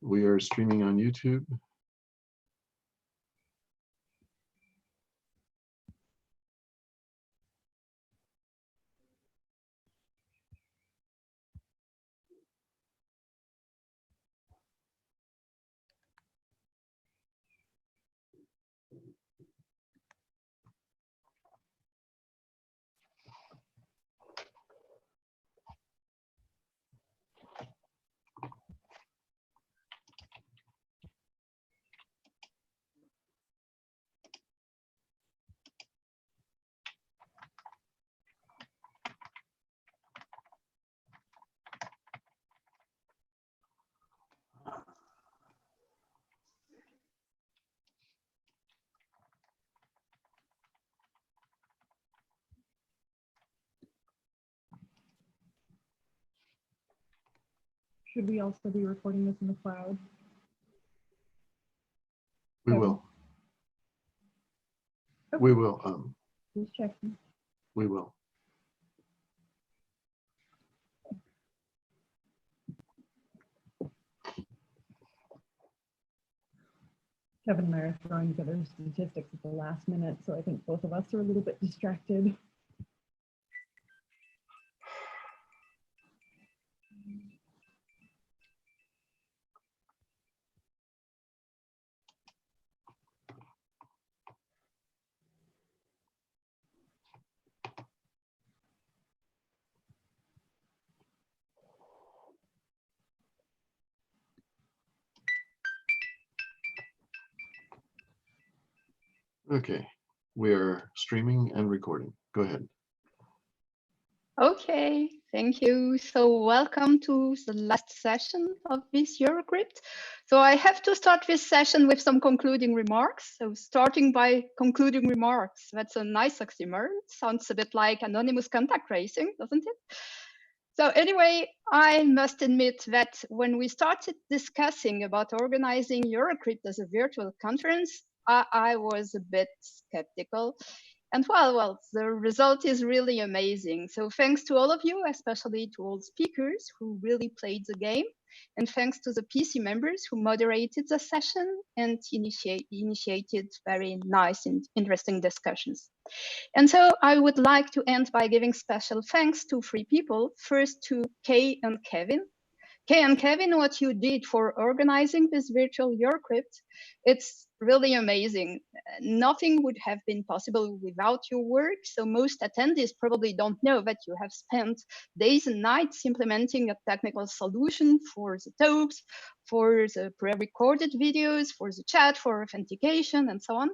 We are streaming on YouTube. Should we also be recording this in the cloud? We Kevin? will. Okay. We will. Just checking. We will. Kevin and I are throwing together statistics at the last minute, so I think both of us are a little bit distracted. Okay. We are streaming and recording. Go ahead. Okay, thank you. So welcome to the last session of this Eurocrypt. So I have to start this session with some concluding remarks. So starting by concluding remarks, that's a nice oxymoron. Sounds a bit like anonymous contact tracing, doesn't it? So anyway, I must admit that when we started discussing about organizing Eurocrypt as a virtual conference, I was a bit skeptical. And well, the result is really amazing. So thanks to all of you, especially to all speakers who really played the game. And thanks to the PC members who moderated the session and initiated very nice and interesting discussions. And so I would like to end by giving special thanks to three people. First to Kay and Kevin. Kay and Kevin, what you did for organizing this virtual Eurocrypt, it's really amazing. Nothing would have been possible without your work. So most attendees probably don't know that you have spent days and nights implementing a technical solution for the talks, for the pre-recorded videos, for the chat, for authentication, and so on.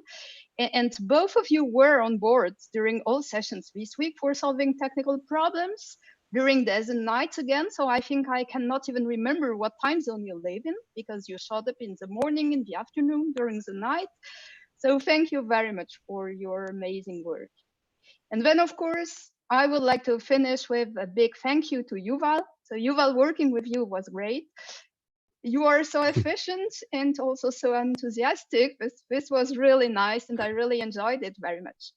And both of you were on board during all sessions this week for solving technical problems during days and nights again. So I think I cannot even remember what time zone you live in because you showed up in the morning, in the afternoon, during the night. So thank you very much for your amazing work. And then, of course, I would like to finish with a big thank you to Yuval. So Yuval, working with you was great. You are so efficient and also so enthusiastic. This was really nice and I really enjoyed it very much.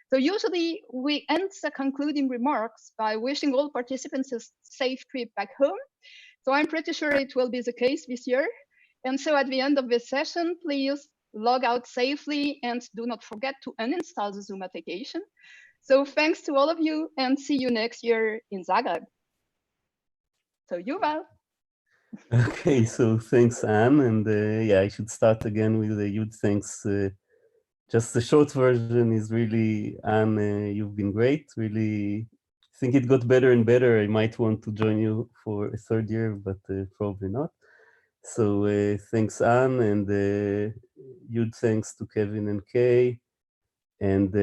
So usually we end the concluding remarks by wishing all participants a safe trip back home. So I'm pretty sure it will be the case this year. And so at the end of this session, please log out safely and do not forget to uninstall the Zoom application. So thanks to all of you and see you next year in Zagreb. So Yuval. Okay, so thanks, Anne. And yeah, I should start again with a huge thanks. Just the short version is really, Anne, you've been great. Really, I think it got better and better. I might want to join you for a third year, but probably not. So thanks, Anne, and huge thanks to Kevin and Kay, and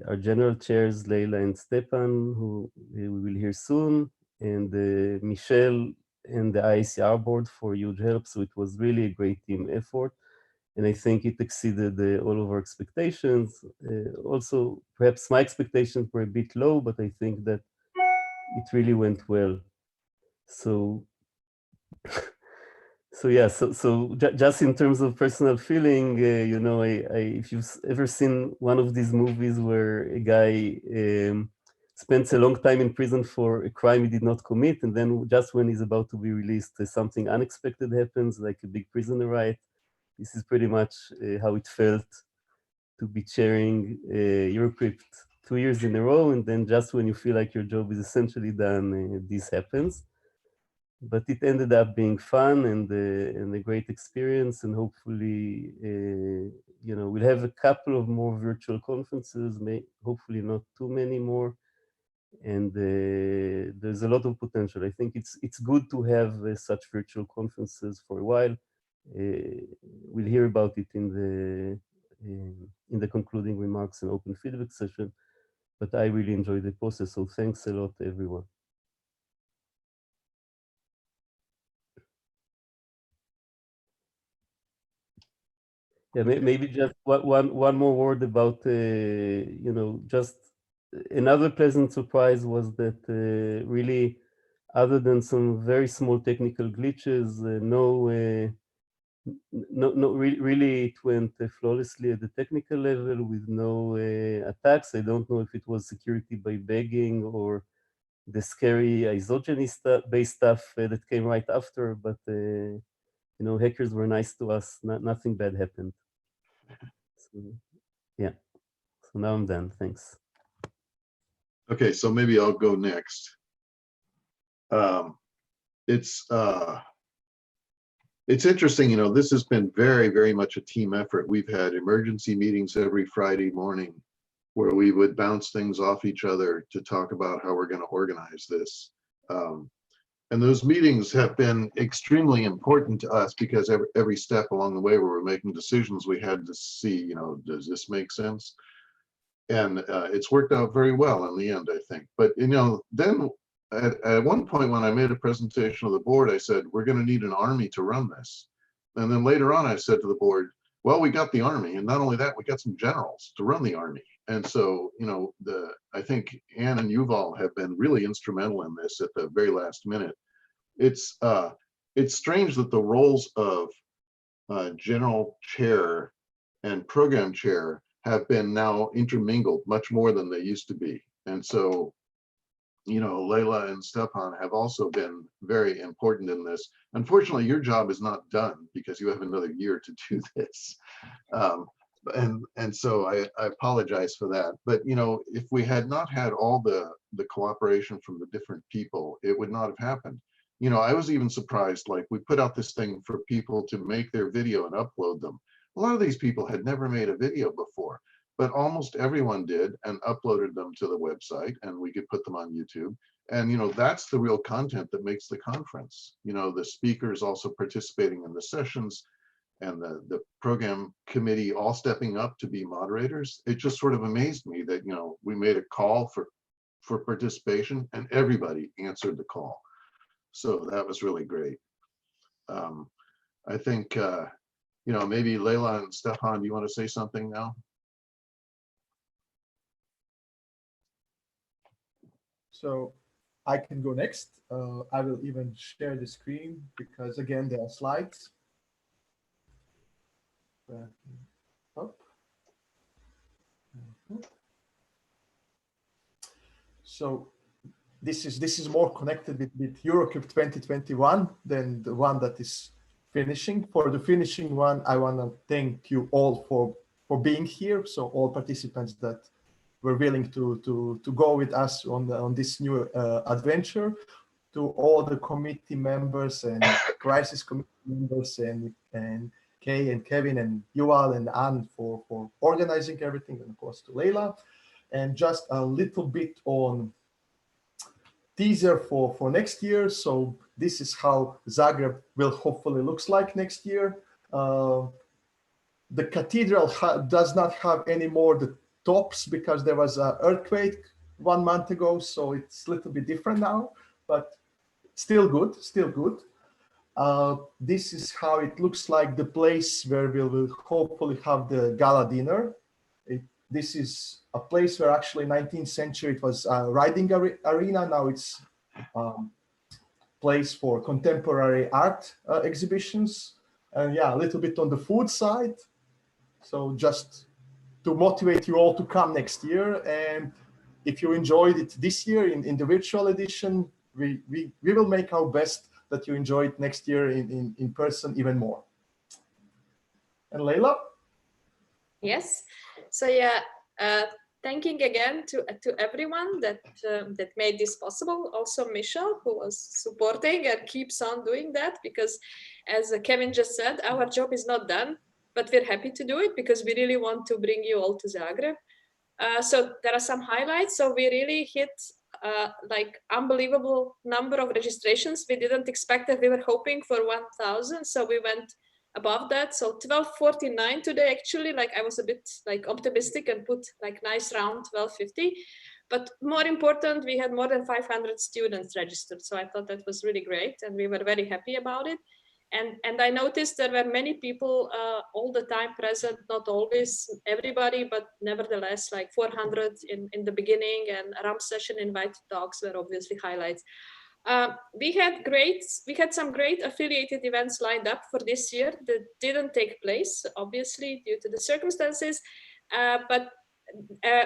our general chairs, Leila and Stepan, who we will hear soon, and Michelle and the IACR board for huge help. So it was really a great team effort. And I think it exceeded all of our expectations. Also, perhaps my expectations were a bit low, but I think that it really went well. So, so yeah, so just in terms of personal feeling, you know, if you've ever seen one of these movies where a guy spends a long time in prison for a crime he did not commit, and then just when he's about to be released, something unexpected happens, like a big prisoner riot. This is pretty much how it felt to be chairing Eurocrypt 2 years in a row, and then just when you feel like your job is essentially done, this happens. But it ended up being fun and a great experience, and hopefully, you know, we'll have a couple of more virtual conferences, hopefully not too many more. And there's a lot of potential. I think it's good to have such virtual conferences for a while. We'll hear about it in the concluding remarks and open feedback session, but I really enjoyed the process. So thanks a lot, everyone. Yeah, maybe just one more word about, you know, just another pleasant surprise was that really, other than some very small technical glitches, really it went flawlessly at the technical level with no attacks. I don't know if it was security by bagging or the scary isogeny-based stuff that came right after, but you know, hackers were nice to us. Nothing bad happened. So, yeah. So now I'm done. Thanks. Okay, so maybe I'll go next. It's interesting, you know, this has been very, very much a team effort. We've had emergency meetings every Friday morning where we would bounce things off each other to talk about how we're going to organize this. And those meetings have been extremely important to us because every step along the way where we're making decisions, we had to see, you know, does this make sense? And it's worked out very well in the end, I think. But, you know, then at one point when I made a presentation of the board, I said, we're going to need an army to run this. And then later on, I said to the board, well, we got the army. And not only that, we got some generals to run the army. And so, you know, I think Anne and Yuval have been really instrumental in this at the very last minute. It's strange that the roles of general chair and program chair have been now intermingled much more than they used to be. And so, you know, Leila and Stepan have also been very important in this. Unfortunately, your job is not done because you have another year to do this. And so I apologize for that. But, you know, if we had not had all the cooperation from the different people, it would not have happened. You know, I was even surprised, like we put out this thing for people to make their video and upload them. A lot of these people had never made a video before, but almost everyone did and uploaded them to the website, and we could put them on YouTube. And, you know, that's the real content that makes the conference. You know, the speakers also participating in the sessions and the program committee all stepping up to be moderators. It just sort of amazed me that, you know, we made a call for participation and everybody answered the call. So that was really great. I think, you know, maybe Leila and Stefan, do you want to say something now? So I can go next. I will even share the screen because, again, there are slides. Up. So this is more connected with Eurocrypt 2021 than the one that is finishing. For the finishing one, I want to thank you all for being here. So all participants that were willing to go with us on this new adventure, to all the committee members and crisis committee members and Kay and Kevin and Yuval and Anne for organizing everything, and of course to Leila. And just a little bit on teaser for next year. So this is how Zagreb will hopefully looks like next year. The cathedral does not have any more the tops because there was an earthquake 1 month ago, so it's a little bit different now, but still good, still good. This is how it looks like, the place where we will hopefully have the gala dinner. This is a place where actually 19th century it was a riding arena. Now it's place for contemporary art exhibitions. And yeah, a little bit on the food side. So just to motivate you all to come next year. And if you enjoyed it this year in the virtual edition, we will make our best that you enjoy it next year in person even more. And Leila? Yes. So yeah, thanking again to everyone that that made this possible. Also Michelle, who was supporting and keeps on doing that, because as Kevin just said, our job is not done, but we're happy to do it because we really want to bring you all to Zagreb. So there are some highlights. So we really hit like unbelievable number of registrations. We didn't expect that. We were hoping for 1,000. So we went above that. So 1249 today, actually, like I was a bit like optimistic and put like nice round 1250. But more important, we had more than 500 students registered. So I thought that was really great. And we were very happy about it. And I noticed there were many people all the time present, not always everybody, but nevertheless, like 400 in the beginning, and RAM session invited talks were obviously highlights. We had some great affiliated events lined up for this year that didn't take place, obviously, due to the circumstances, but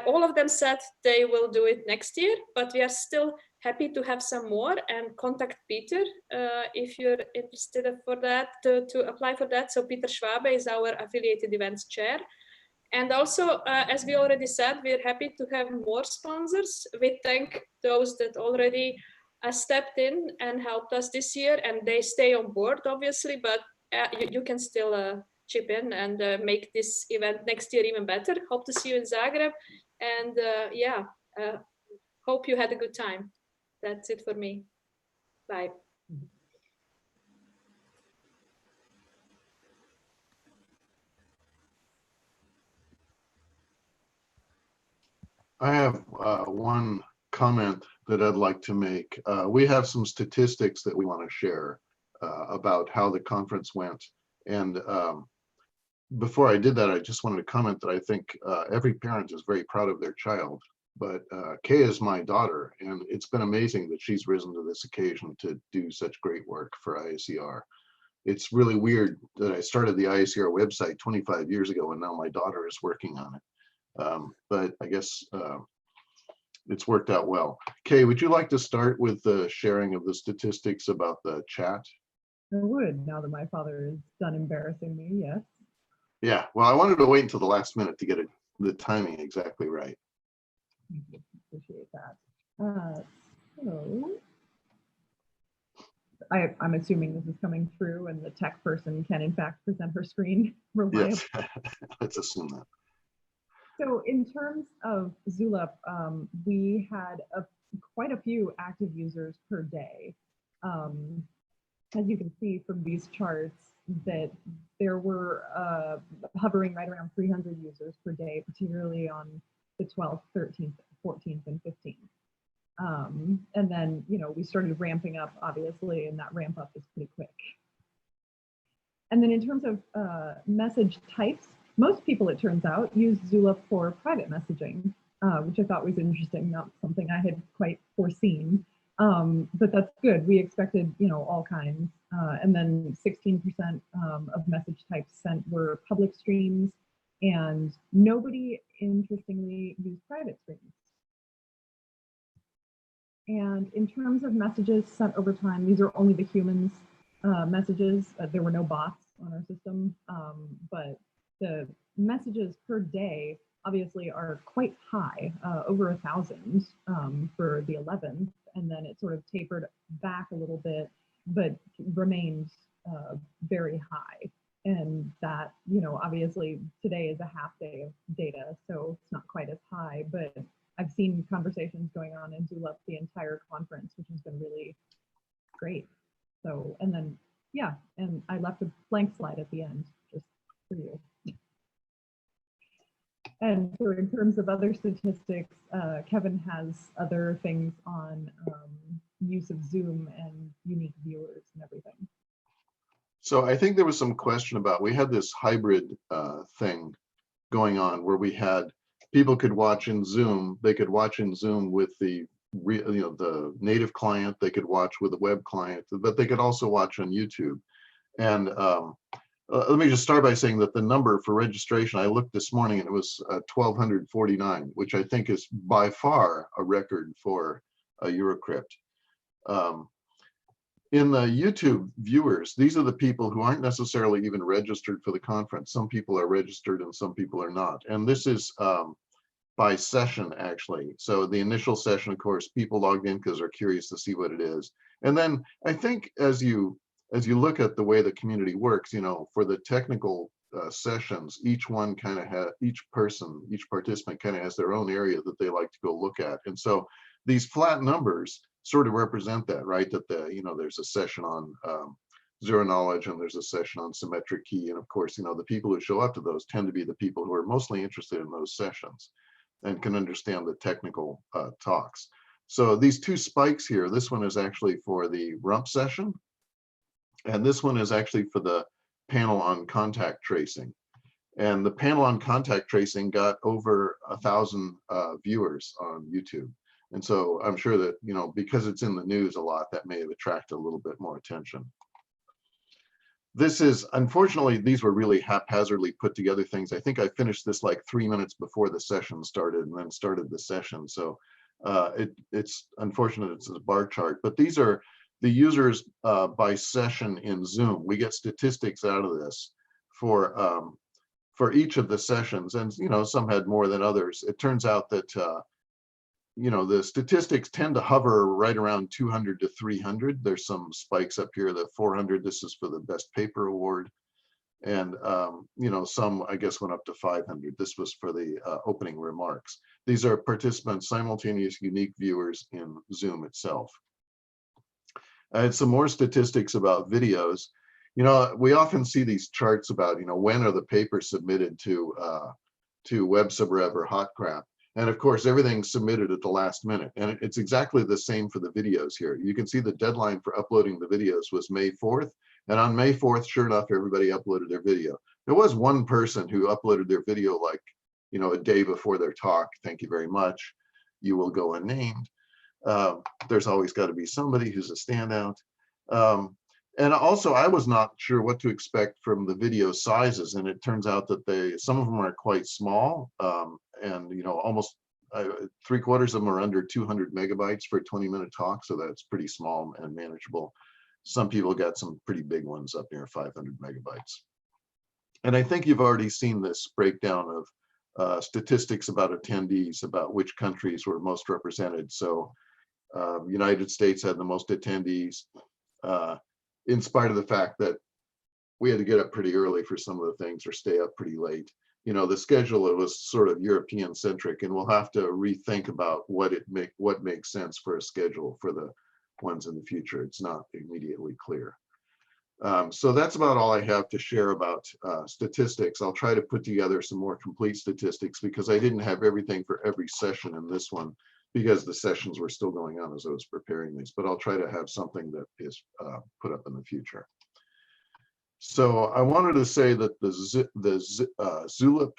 all of them said they will do it next year, but we are still happy to have some more, and contact Peter if you're interested for that, to apply for that. So Peter Schwabe is our affiliated events chair. And also, as we already said, we're happy to have more sponsors. We thank those that already stepped in and helped us this year, and they stay on board, obviously, but you can still chip in and make this event next year even better. Hope to see you in Zagreb, and yeah, hope you had a good time. That's it for me. Bye. I have one comment that I'd like to make. We have some statistics that we want to share about how the conference went. And before I did that, I just wanted to comment that I think every parent is very proud of their child. But Kay is my daughter, and it's been amazing that she's risen to this occasion to do such great work for IACR. It's really weird that I started the IACR website 25 years ago, and now my daughter is working on it. But I guess it's worked out well. Kay, would you like to start with the sharing of the statistics about the chat? I would, now that my father is done embarrassing me, yes. Yeah, well, I wanted to wait until the last minute to get the timing exactly right. Appreciate that. So I'm assuming this is coming through and the tech person can in fact present her screen reliably. Yes, let's assume that. So in terms of Zulip, we had quite a few active users per day. As you can see from these charts, that there were hovering right around 300 users per day, particularly on the 12th, 13th, 14th, and 15th. And then, you know, we started ramping up, obviously, and that ramp up is pretty quick. And then in terms of message types, most people, it turns out, use Zulip for private messaging, which I thought was interesting, not something I had quite foreseen. But that's good. We expected, you know, all kinds. And then 16% of message types sent were public streams, and nobody, interestingly, used private streams. And in terms of messages sent over time, these are only the humans messages. There were no bots on our system, but the messages per day obviously are quite high, over 1,000 for the 11th, and then it sort of tapered back a little bit, but remained very high. And that, you know, obviously today is a half day of data, so it's not quite as high, but I've seen conversations going on in Zulip the entire conference, which has been really great. So, and then, yeah, and I left a blank slide at the end just for you. And so in terms of other statistics, Kevin has other things on use of Zoom and unique viewers and everything. So I think there was some question about, we had this hybrid thing going on where we had people could watch in Zoom. They could watch in Zoom with the the native client. They could watch with a web client, but they could also watch on YouTube. And let me just start by saying that the number for registration, I looked this morning and it was 1,249, which I think is by far a record for a Eurocrypt. In the YouTube viewers, these are the people who aren't necessarily even registered for the conference. Some people are registered and some people are not. And this is by session, actually. So the initial session, of course, people logged in because they're curious to see what it is. And then I think as you look at the way the community works, you know, for the technical sessions, each participant kind of has their own area that they like to go look at. And so these flat numbers sort of represent that, right? That there's a session on zero knowledge and there's a session on symmetric key. And of course, you know, the people who show up to those tend to be the people who are mostly interested in those sessions and can understand the technical talks. So these two spikes here, this one is actually for the rump session. And this one is actually for the panel on contact tracing. And the panel on contact tracing got over 1,000 viewers on YouTube. And so I'm sure that, you know, because it's in the news a lot, that may have attracted a little bit more attention. This is, unfortunately, these were really haphazardly put together things. I think I finished this like 3 minutes before the session started and then started the session. So it's unfortunate it's a bar chart, but these are the users by session in Zoom. We get statistics out of this for each of the sessions. And, you know, some had more than others. It turns out that, you know, the statistics tend to hover right around 200 to 300. There's some spikes up here, the 400, this is for the best paper award. And, you know, some, I guess, went up to 500. This was for the opening remarks. These are participants, simultaneous unique viewers in Zoom itself. I had some more statistics about videos. You know, we often see these charts about, you know, when are the papers submitted to WebSubRev or HotCrap. And of course, everything's submitted at the last minute. And it's exactly the same for the videos here. You can see the deadline for uploading the videos was May 4th. And on May 4th, sure enough, everybody uploaded their video. There was one person who uploaded their video like, you know, a day before their talk. Thank you very much. You will go unnamed. There's always got to be somebody who's a standout. And also, I was not sure what to expect from the video sizes. And it turns out that some of them are quite small. And, you know, almost 3/4 of them are under 200 megabytes for a 20-minute talk. So that's pretty small and manageable. Some people got some pretty big ones up near 500 megabytes. And I think you've already seen this breakdown of statistics about attendees, about which countries were most represented. So United States had the most attendees, in spite of the fact that we had to get up pretty early for some of the things or stay up pretty late. You know, the schedule, it was sort of European centric, and we'll have to rethink about what makes sense for a schedule for the ones in the future. It's not immediately clear. So that's about all I have to share about statistics. I'll try to put together some more complete statistics because I didn't have everything for every session in this one because the sessions were still going on as I was preparing these, but I'll try to have something that is put up in the future. So I wanted to say that the Zulip,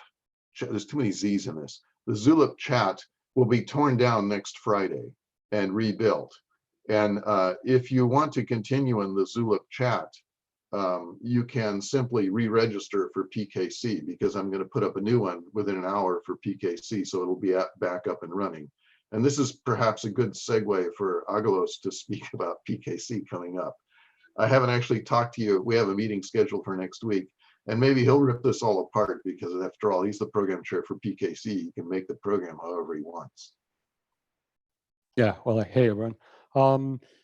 there's too many Z's in this, the Zulip chat will be torn down next Friday and rebuilt. And if you want to continue in the Zulip chat, you can simply re-register for PKC because I'm going to put up a new one within an hour for PKC, so it'll be back up and running. And this is perhaps a good segue for Agalos to speak about PKC coming up. I haven't actually talked to you. We have a meeting scheduled for next week, and maybe he'll rip this all apart because after all, he's the program chair for PKC. He can make the program however he wants. Yeah, well, hey, everyone.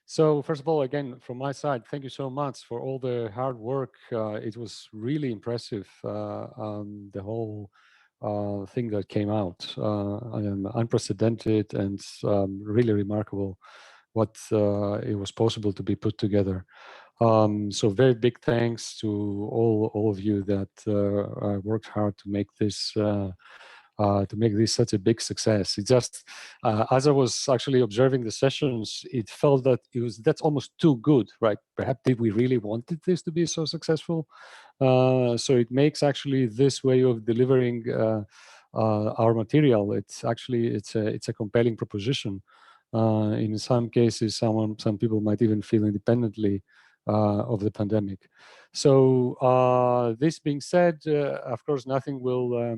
So first of all, again, from my side, thank you so much for all the hard work. It was really impressive, the whole thing that came out, unprecedented and really remarkable what it was possible to be put together. So very big thanks to all of you that worked hard to make this such a big success. It just, as I was actually observing the sessions, it felt that that's almost too good, right? Perhaps did we really wanted this to be so successful? So it makes actually this way of delivering our material. It's a compelling proposition. In some cases, some people might even feel independently of the pandemic. So this being said, of course, nothing will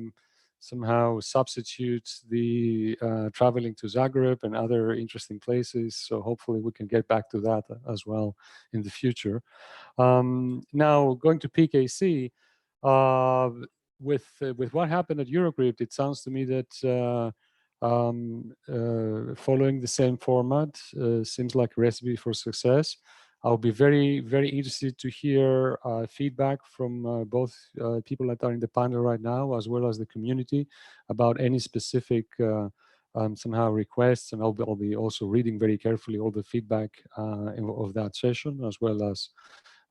somehow substitute the traveling to Zagreb and other interesting places. So hopefully we can get back to that as well in the future. Now going to PKC, with what happened at Eurocrypt, it sounds to me that following the same format seems like a recipe for success. I'll be very, very interested to hear feedback from both people that are in the panel right now, as well as the community, about any specific somehow requests. And I'll be also reading very carefully all the feedback of that session, as well as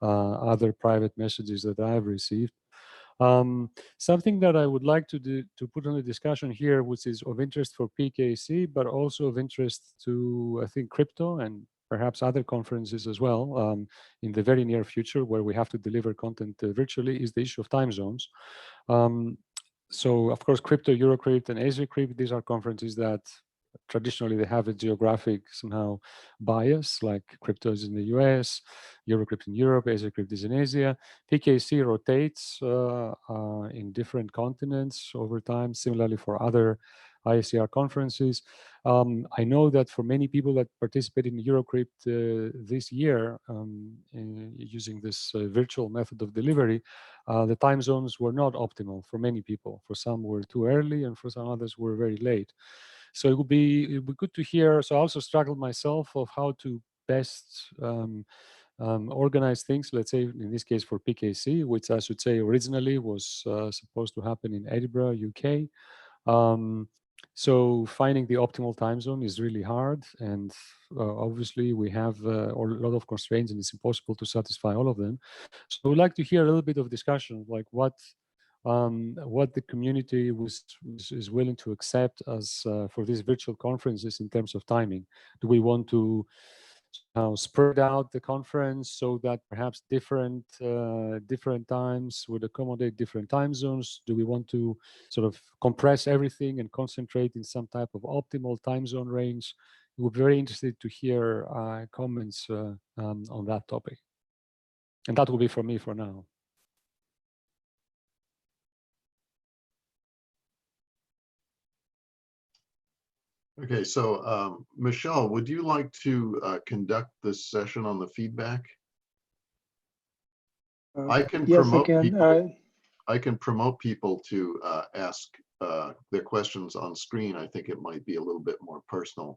other private messages that I've received. Something that I would like to put on the discussion here, which is of interest for PKC, but also of interest to, I think, crypto and perhaps other conferences as well in the very near future, where we have to deliver content virtually, is the issue of time zones. So of course, crypto, Eurocrypt, and AsiaCrypt, these are conferences that traditionally they have a geographic somehow bias, like crypto is in the US, Eurocrypt in Europe, AsiaCrypt is in Asia. PKC rotates in different continents over time, similarly for other IACR conferences. I know that for many people that participated in Eurocrypt this year, using this virtual method of delivery, the time zones were not optimal for many people. For some were too early, and for some others were very late. So it would be good to hear. So I also struggled myself of how to best organize things, let's say in this case for PKC, which I should say originally was supposed to happen in Edinburgh, UK. So finding the optimal time zone is really hard, and obviously we have a lot of constraints, and it's impossible to satisfy all of them. So I would like to hear a little bit of discussion, like what the community is willing to accept as for these virtual conferences in terms of timing. Do we want to spread out the conference so that perhaps different times would accommodate different time zones? Do we want to sort of compress everything and concentrate in some type of optimal time zone range? We're very interested to hear comments on that topic. And that will be from me for now. Okay, so Michelle, would you like to conduct this session on the feedback? I can yes, promote I can. people. I can promote people to ask their questions on screen. I think it might be a little bit more personal.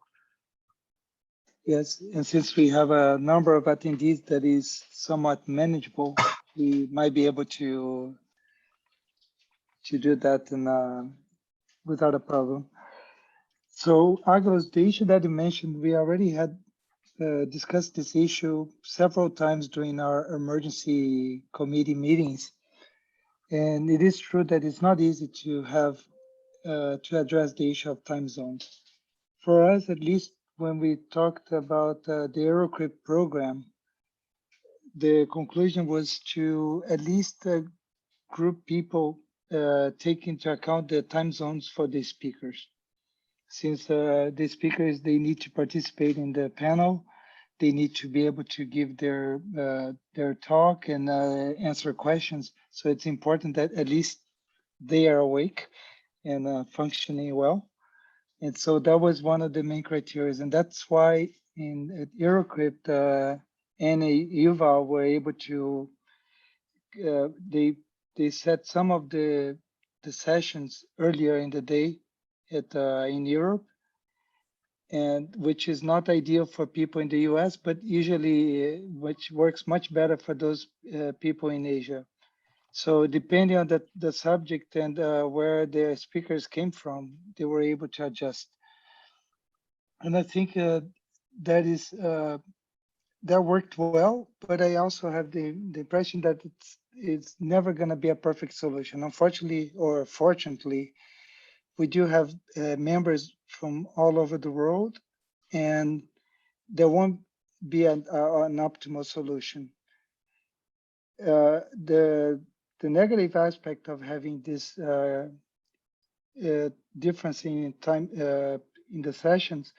Yes, and since we have a number of attendees that is somewhat manageable, we might be able to do that without a problem. So Agos, the issue that you mentioned, we already had discussed this issue several times during our emergency committee meetings. And it is true that it's not easy to have to address the issue of time zones. For us, at least when we talked about the Eurocrypt program, the conclusion was to at least group people take into account the time zones for the speakers. Since the speakers, they need to participate in the panel, they need to be able to give their talk and answer questions. So it's important that at least they are awake and functioning well. And so that was one of the main criteria. And that's why at Eurocrypt, and Yuval were able to, they set some of the sessions earlier in the day in Europe, and which is not ideal for people in the US, but usually which works much better for those people in Asia. So depending on the subject and where the speakers came from, they were able to adjust. And I think that worked well, but I also have the impression that it's never going to be a perfect solution. Unfortunately, or fortunately, we do have members from all over the world, and there won't be an optimal solution. The negative aspect of having this difference in time in the sessions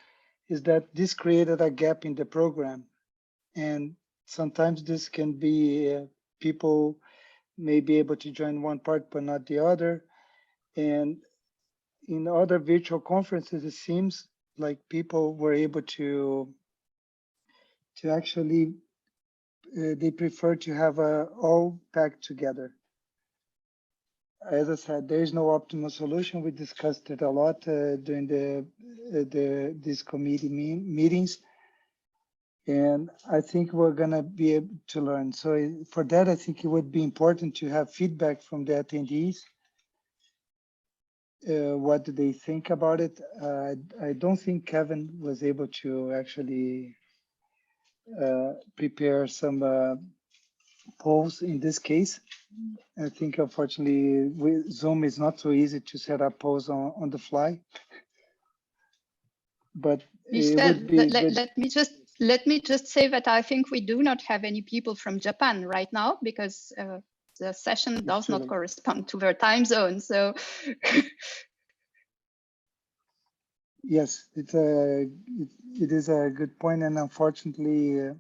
is that this created a gap in the program. And sometimes this can be people may be able to join one part but not the other. And in other virtual conferences, it seems like people were able to actually, they prefer to have all packed together. As I said, there is no optimal solution. We discussed it a lot during these committee meetings. And I think we're gonna be able to learn. So for that, I think it would be important to have feedback from the attendees. What do they think about it? I don't think Kevin was able to actually prepare some polls in this case. I think unfortunately with Zoom is not so easy to set up polls on the fly. But it would be good. Let me just say that I think we do not have any people from Japan right now because the session does not correspond to their time zone. So yes, it is a good point, and unfortunately,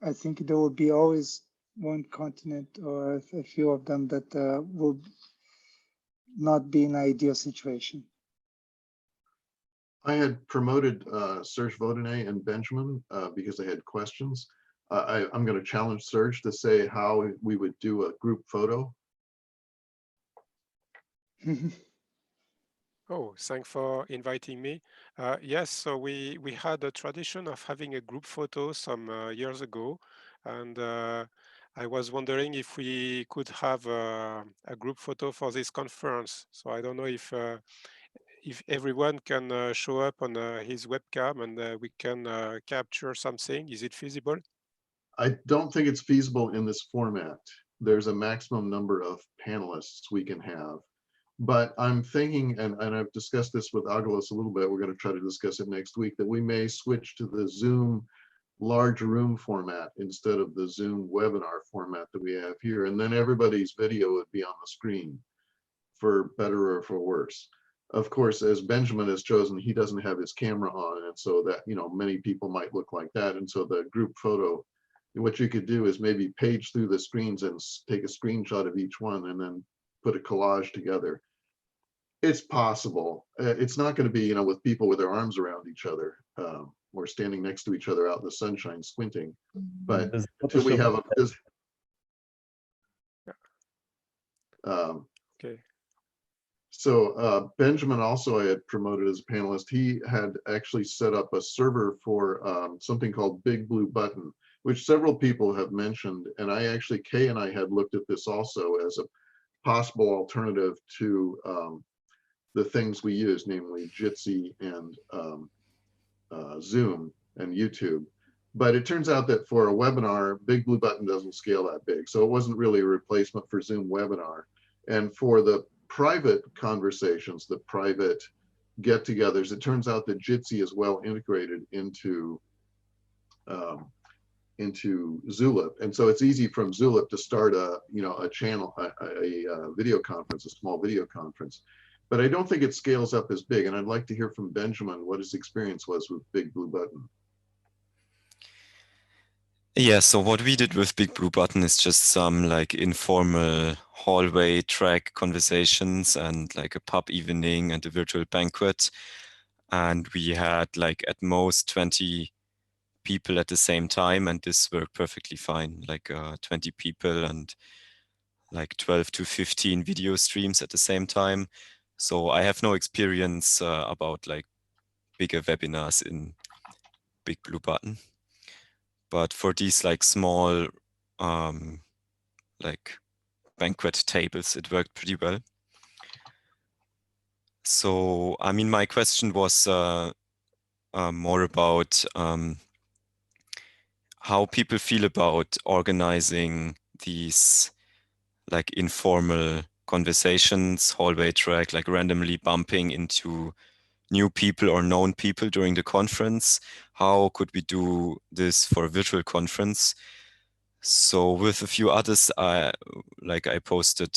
I think there will be always one continent or a few of them that will not be an ideal situation. I had promoted Serge Vodene and Benjamin because they had questions. I'm going to challenge Serge to say how we would do a group photo. Oh, thanks for inviting me. Yes, so we had a tradition of having a group photo some years ago, and I was wondering if we could have a group photo for this conference. So I don't know if everyone can show up on his webcam and we can capture something. Is it feasible? I don't think it's feasible in this format. There's a maximum number of panelists we can have. But I'm thinking, and I've discussed this with Agalos a little bit, we're going to try to discuss it next week, that we may switch to the Zoom large room format instead of the Zoom webinar format that we have here. And then everybody's video would be on the screen, for better or for worse. Of course, as Benjamin has chosen, he doesn't have his camera on, and so that, you know, many people might look like that. And so the group photo, what you could do is maybe page through the screens and take a screenshot of each one and then put a collage together. It's possible. It's not going to be, you know, with people with their arms around each other or standing next to each other out in the sunshine squinting. But until we have okay. So Benjamin also I had promoted as a panelist. He had actually set up a server for something called Bigbluebutton, which several people have mentioned. And I actually, Kay and I had looked at this also as a possible alternative to the things we use, namely Jitsi and Zoom and YouTube. But it turns out that for a webinar, Bigbluebutton doesn't scale that big. So it wasn't really a replacement for Zoom webinar. And for the private conversations, the private get-togethers, it turns out that Jitsi is well integrated into Zulip, and so it's easy from Zulip to start a channel, a video conference, a small video conference. But I don't think it scales up as big, and I'd like to hear from Benjamin what his experience was with Bigbluebutton. Yeah, so what we did with Bigbluebutton is just some like informal hallway track conversations and like a pub evening and a virtual banquet. And we had like at most 20 people at the same time, and this worked perfectly fine, like 20 people and like 12 to 15 video streams at the same time. So I have no experience about like bigger webinars in Bigbluebutton. But for these like small like banquet tables, it worked pretty well. So, I mean, my question was more about how people feel about organizing these like informal conversations, hallway track, like randomly bumping into new people or known people during the conference. How could we do this for a virtual conference? So with a few others, I posted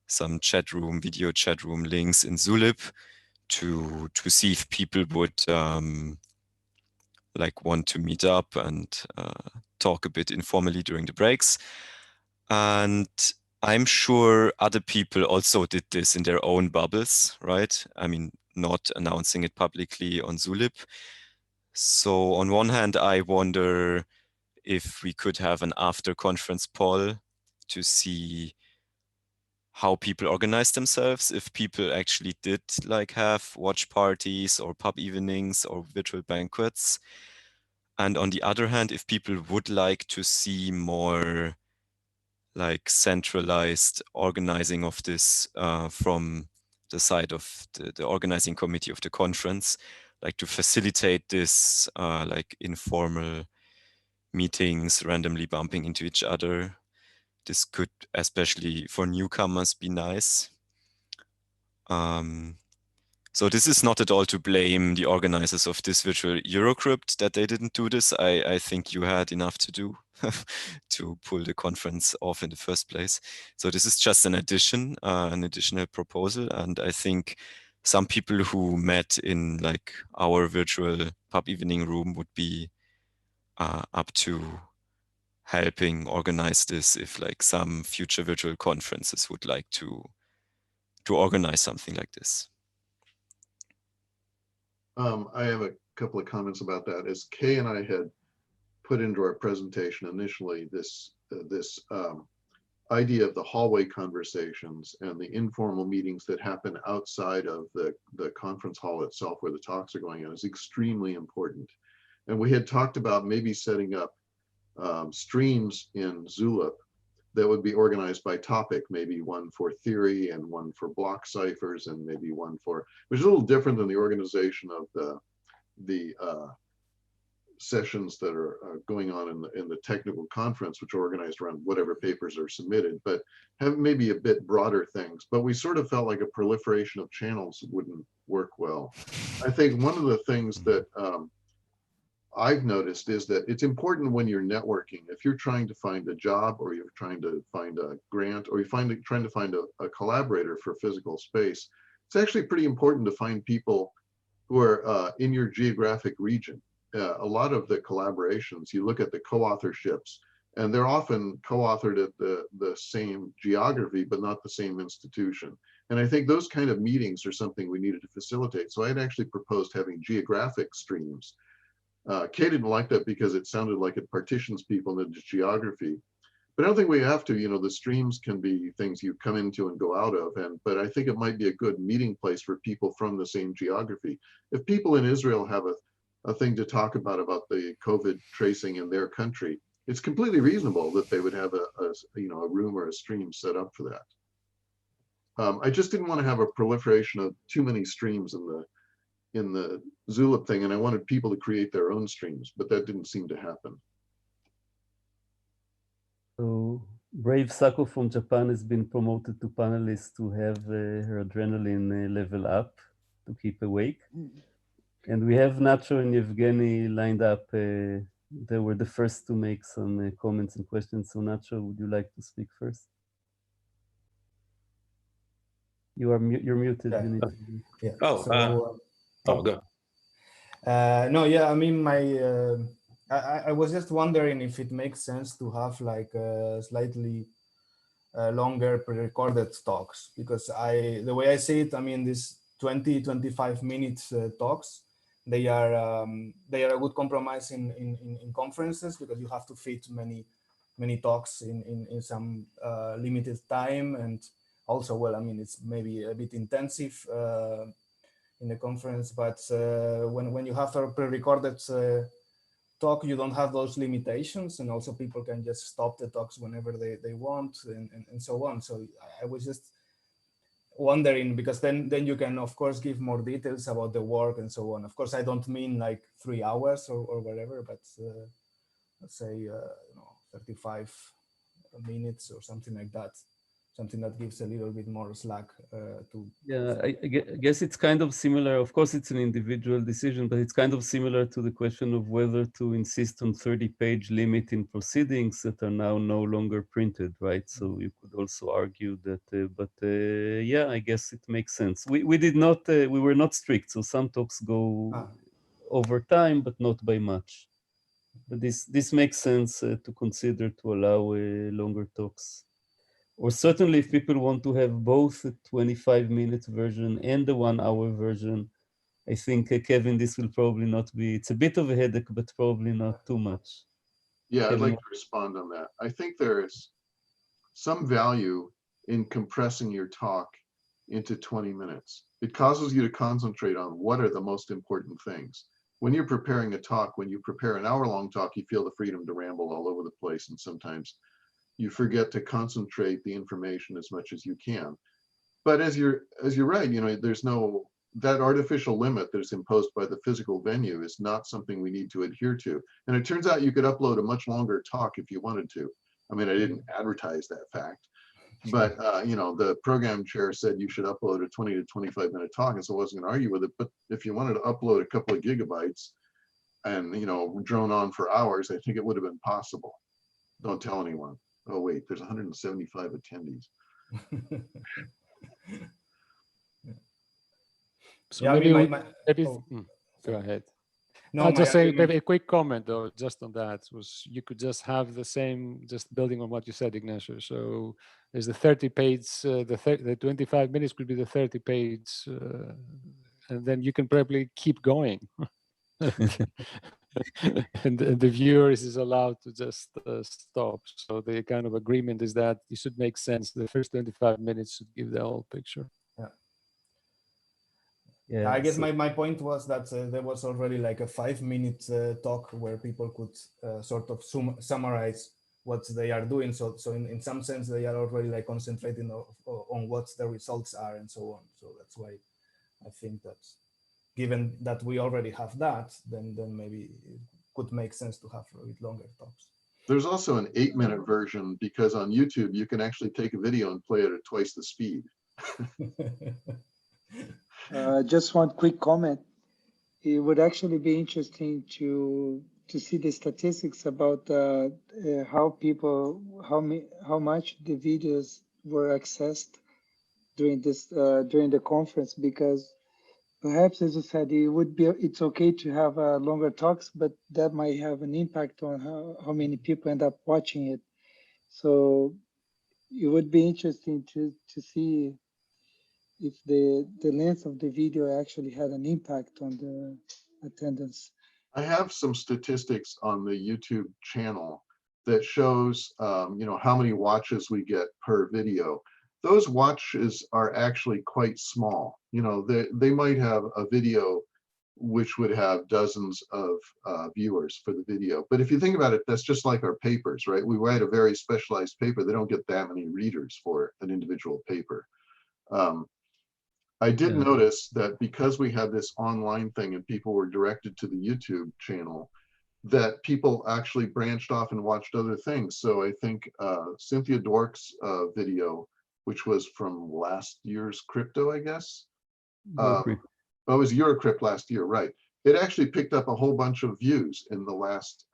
some video chat room links in Zulip to see if people would like want to meet up and talk a bit informally during the breaks. And I'm sure other people also did this in their own bubbles, right? I mean, not announcing it publicly on Zulip. So on one hand, I wonder if we could have an after conference poll to see how people organize themselves, if people actually did like have watch parties or pub evenings or virtual banquets. And on the other hand, if people would like to see more like centralized organizing of this from the side of the organizing committee of the conference, like to facilitate this like informal meetings randomly bumping into each other. This could, especially for newcomers, be nice. So this is not at all to blame the organizers of this virtual Eurocrypt that they didn't do this. I think you had enough to do to pull the conference off in the first place. So this is just an addition, an additional proposal. And I think some people who met in like our virtual pub evening room would be up to helping organize this if like some future virtual conferences would like to organize something like this. I have a couple of comments about that. As Kay and I had put into our presentation initially, this idea of the hallway conversations and the informal meetings that happen outside of the conference hall itself where the talks are going on is extremely important. And we had talked about maybe setting up streams in Zulip that would be organized by topic, maybe one for theory and one for block ciphers and maybe one for, which is a little different than the organization of the sessions that are going on in the technical conference, which are organized around whatever papers are submitted, but have maybe a bit broader things. But we sort of felt like a proliferation of channels wouldn't work well. I think one of the things that I've noticed is that it's important when you're networking, if you're trying to find a job or you're trying to find a grant or you're trying to find a collaborator for physical space, it's actually pretty important to find people who are in your geographic region. A lot of the collaborations, you look at the co-authorships, and they're often co-authored at the same geography, but not the same institution. And I think those kind of meetings are something we needed to facilitate. So I had actually proposed having geographic streams. Kay didn't like that because it sounded like it partitions people into geography. But I don't think we have to, you know, the streams can be things you come into and go out of. But I think it might be a good meeting place for people from the same geography. If people in Israel have a thing to talk about the COVID tracing in their country, it's completely reasonable that they would have a room or a stream set up for that. I just didn't want to have a proliferation of too many streams in the Zulip thing, and I wanted people to create their own streams, but that didn't seem to happen. So Brave Sako from Japan has been promoted to panelist to have her adrenaline level up to keep awake. And we have Nacho and Yevgeny lined up. They were the first to make some comments and questions. So Nacho, would you like to speak first? You're muted. Yeah. You need to... Yeah. Oh, go. No, yeah, I mean, I was just wondering if it makes sense to have like slightly longer pre-recorded talks, because the way I see it, I mean, these 20-25 minutes talks, they are a good compromise in conferences, because you have to fit many talks in some limited time. And also, well, I mean, it's maybe a bit intensive in the conference, but when you have a pre-recorded talk, you don't have those limitations, and also people can just stop the talks whenever they want, and so on. So I was just wondering, because then you can of course give more details about the work and so on. Of course, I don't mean like 3 hours or whatever, but let's say 35 minutes or something like that. Something that gives a little bit more slack to. Yeah, I guess it's kind of similar. Of course, it's an individual decision, but it's kind of similar to the question of whether to insist on 30-page limit in proceedings that are now no longer printed, right? So you could also argue that, but yeah, I guess it makes sense. We did not, we were not strict. So some talks go over time, but not by much. But this makes sense to consider to allow longer talks. Or certainly if people want to have both a 25-minute version and the 1-hour version, I think, Kevin, this will probably not be, it's a bit of a headache, but probably not too much. Yeah, I'd Kevin, like to respond on that. I think there is some value in compressing your talk into 20 minutes. It causes you to concentrate on what are the most important things. When you're preparing a talk, when you prepare an hour-long talk, you feel the freedom to ramble all over the place, and sometimes you forget to concentrate the information as much as you can. But as you're right, you know, there's no, that artificial limit that's imposed by the physical venue is not something we need to adhere to. And it turns out you could upload a much longer talk if you wanted to. I mean, I didn't advertise that fact, but you know, the program chair said you should upload a 20 to 25 minute talk, and so I wasn't gonna argue with it. But if you wanted to upload a couple of gigabytes and, you know, drone on for hours, I think it would have been possible. Don't tell anyone. Oh wait, there's 175 attendees. So Yeah, maybe, I mean, go ahead. No, I'll just say argument... maybe a quick comment though, just on that, was you could just have the same, just building on what you said, Ignacio. So there's the 30 page, the 25 minutes could be the 30 page, and then you can probably keep going. and the viewers is allowed to just stop. So the kind of agreement is that it should make sense. The first 25 minutes should give the whole picture. Yeah, I guess my point was that there was already like a 5-minute talk where people could sort of summarize what they are doing. So in some sense, they are already like concentrating on what the results are and so on. So that's why I think that given that we already have that, then maybe it could make sense to have a bit longer talks. There's also an 8-minute version, because on YouTube, you can actually take a video and play it at twice the speed. Just one quick comment. It would actually be interesting to see the statistics about how much the videos were accessed during the conference, because perhaps, as you said, it's okay to have longer talks, but that might have an impact on how many people end up watching it. So it would be interesting to see if the length of the video actually had an impact on the attendance. I have some statistics on the YouTube channel that shows, you know, how many watches we get per video. Those watches are actually quite small. You know, they might have a video which would have dozens of viewers for the video. But if you think about it, that's just like our papers, right? We write a very specialized paper. They don't get that many readers for an individual paper. I did notice that because we had this online thing and people were directed to the YouTube channel, that people actually branched off and watched other things. So I think Cynthia Dwork's video, which was from last year's crypto, I guess. It was Eurocrypt last year, right? It actually picked up a whole bunch of views in the last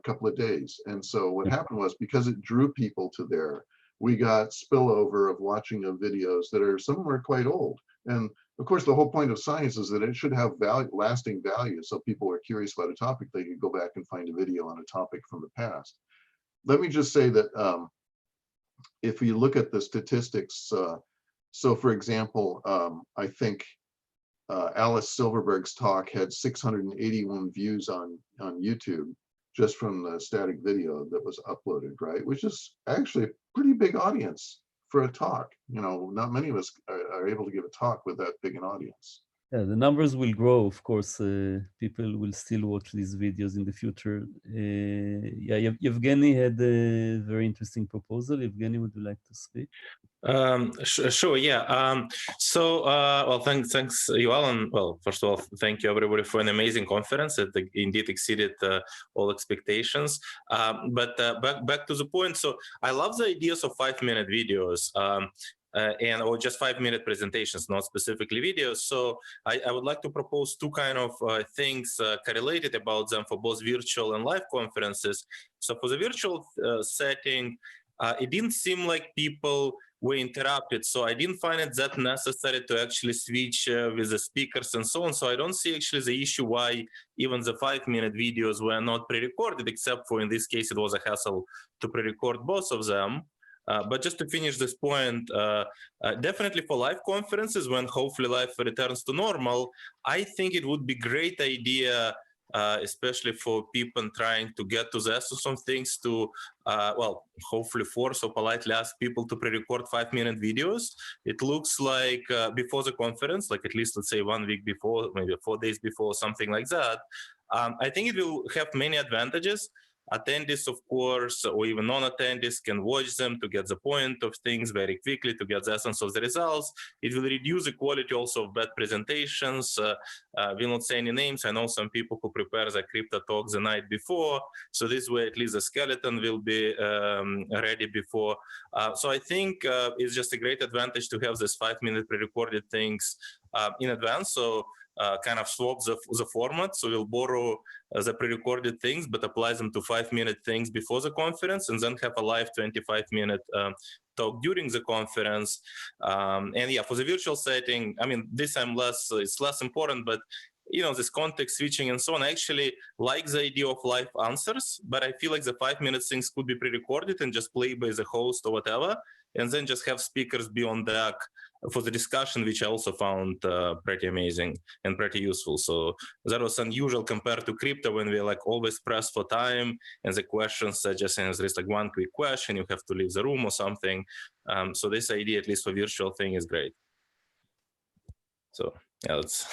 couple of days. And so what happened was, because it drew people to there, we got spillover of watching of videos that are, some of them are quite old. And of course, the whole point of science is that it should have value, lasting value. So people are curious about a topic, they can go back and find a video on a topic from the past. Let me just say that if you look at the statistics, so for example, I think Alice Silverberg's talk had 681 views on YouTube, just from the static video that was uploaded, right? Which is actually a pretty big audience for a talk. You know, not many of us are able to give a talk with that big an audience. Yeah, the numbers will grow, of course. People will still watch these videos in the future. Yeah, Yevgeny had a very interesting proposal. Yevgeny, would you like to speak? Sure, yeah. Well, thanks, Yuval, and well, first of all, thank you everybody for an amazing conference. It indeed exceeded all expectations. But back to the point. So I love the ideas of 5-minute videos. Or just 5-minute presentations, not specifically videos. So I would like to propose two kind of things correlated about them for both virtual and live conferences. So for the virtual setting, it didn't seem like people were interrupted. So I didn't find it that necessary to actually switch with the speakers and so on. So I don't see actually the issue why even the 5-minute videos were not pre-recorded, except for in this case, it was a hassle to pre-record both of them. But just to finish this point, definitely for live conferences, when hopefully life returns to normal, I think it would be a great idea, especially for people trying to get to the essence of things, to, well, hopefully force or politely ask people to pre-record 5-minute videos. It looks like before the conference, like at least let's say 1 week before, maybe 4 days before, something like that. I think it will have many advantages. Attendees, of course, or even non-attendees can watch them to get the point of things very quickly, to get the essence of the results. It will reduce the quality also of bad presentations. We'll not say any names. I know some people who prepare the crypto talk the night before. So this way, at least the skeleton will be ready before. So I think it's just a great advantage to have this 5-minute pre-recorded things in advance. So kind of swap the format. So we'll borrow the pre-recorded things, but apply them to 5-minute things before the conference, and then have a live 25-minute talk during the conference. And yeah, for the virtual setting, I mean, this it's less important, but you know, this context switching and so on, I actually like the idea of live answers, but I feel like the 5-minute things could be pre-recorded and just played by the host or whatever, and then just have speakers be on deck for the discussion, which I also found pretty amazing and pretty useful. So that was unusual compared to crypto, when we like always press for time, and the questions are just, and there's like one quick question, you have to leave the room or something. So this idea, at least for virtual thing, is great. So yeah, that's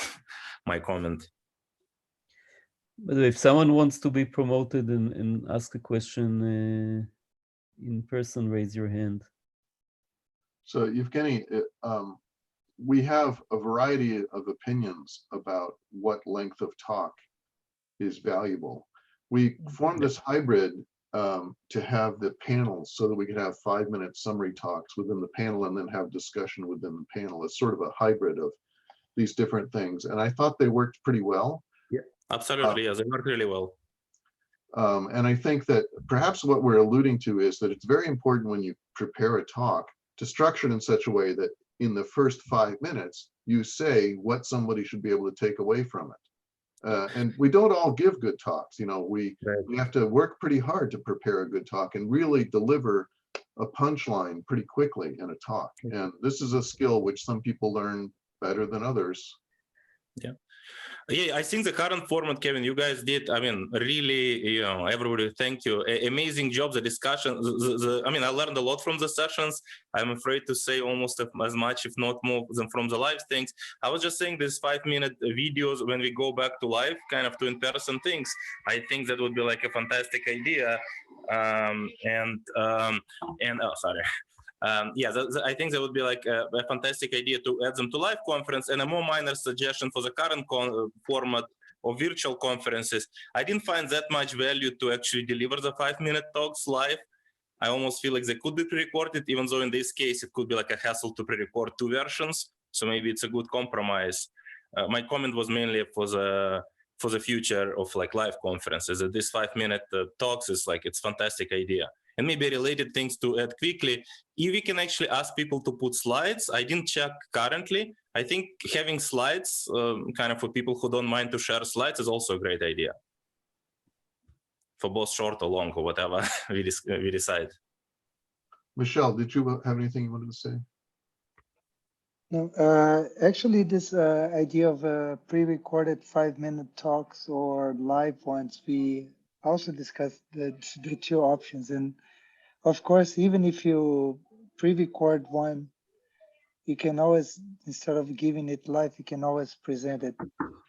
my comment. But if someone wants to be promoted and ask a question in person, raise your hand. So Evgeny, we have a variety of opinions about what length of talk is valuable. We formed this hybrid to have the panels so that we could have 5-minute summary talks within the panel and then have discussion within the panel. It's sort of a hybrid of these different things. And I thought they worked pretty well. Yeah, absolutely. Yes, they work really well. And I think that perhaps what we're alluding to is that it's very important when you prepare a talk to structure it in such a way that in the first 5 minutes, you say what somebody should be able to take away from it. And we don't all give good talks. You know, we have to work pretty hard to prepare a good talk and really deliver a punchline pretty quickly in a talk. And this is a skill which some people learn better than others. Yeah. Yeah, I think the current format, Kevin, you guys did, I mean, really, you know, everybody, thank you. Amazing job, the discussion. I mean, I learned a lot from the sessions. I'm afraid to say almost as much, if not more, than from the live things. I was just saying these 5-minute videos, when we go back to live, kind of to in-person things, I think that would be like a fantastic idea. Oh, sorry. Yeah, I think that would be like a fantastic idea to add them to live conference. And a more minor suggestion for the current format of virtual conferences, I didn't find that much value to actually deliver the 5-minute talks live. I almost feel like they could be pre-recorded, even though in this case, it could be like a hassle to pre-record 2 versions. So maybe it's a good compromise. My comment was mainly for the future of like live conferences, that this 5-minute talks is like, it's fantastic idea. And maybe related things to add quickly, if we can actually ask people to put slides, I didn't check currently. I think having slides, kind of for people who don't mind to share slides, is also a great idea. For both short or long or whatever we decide. Michelle, did you have anything you wanted to say? No, actually, this idea of pre-recorded 5-minute talks or live ones, we also discussed the 2 options. And of course, even if you pre-record one, you can always, instead of giving it live, you can always present it.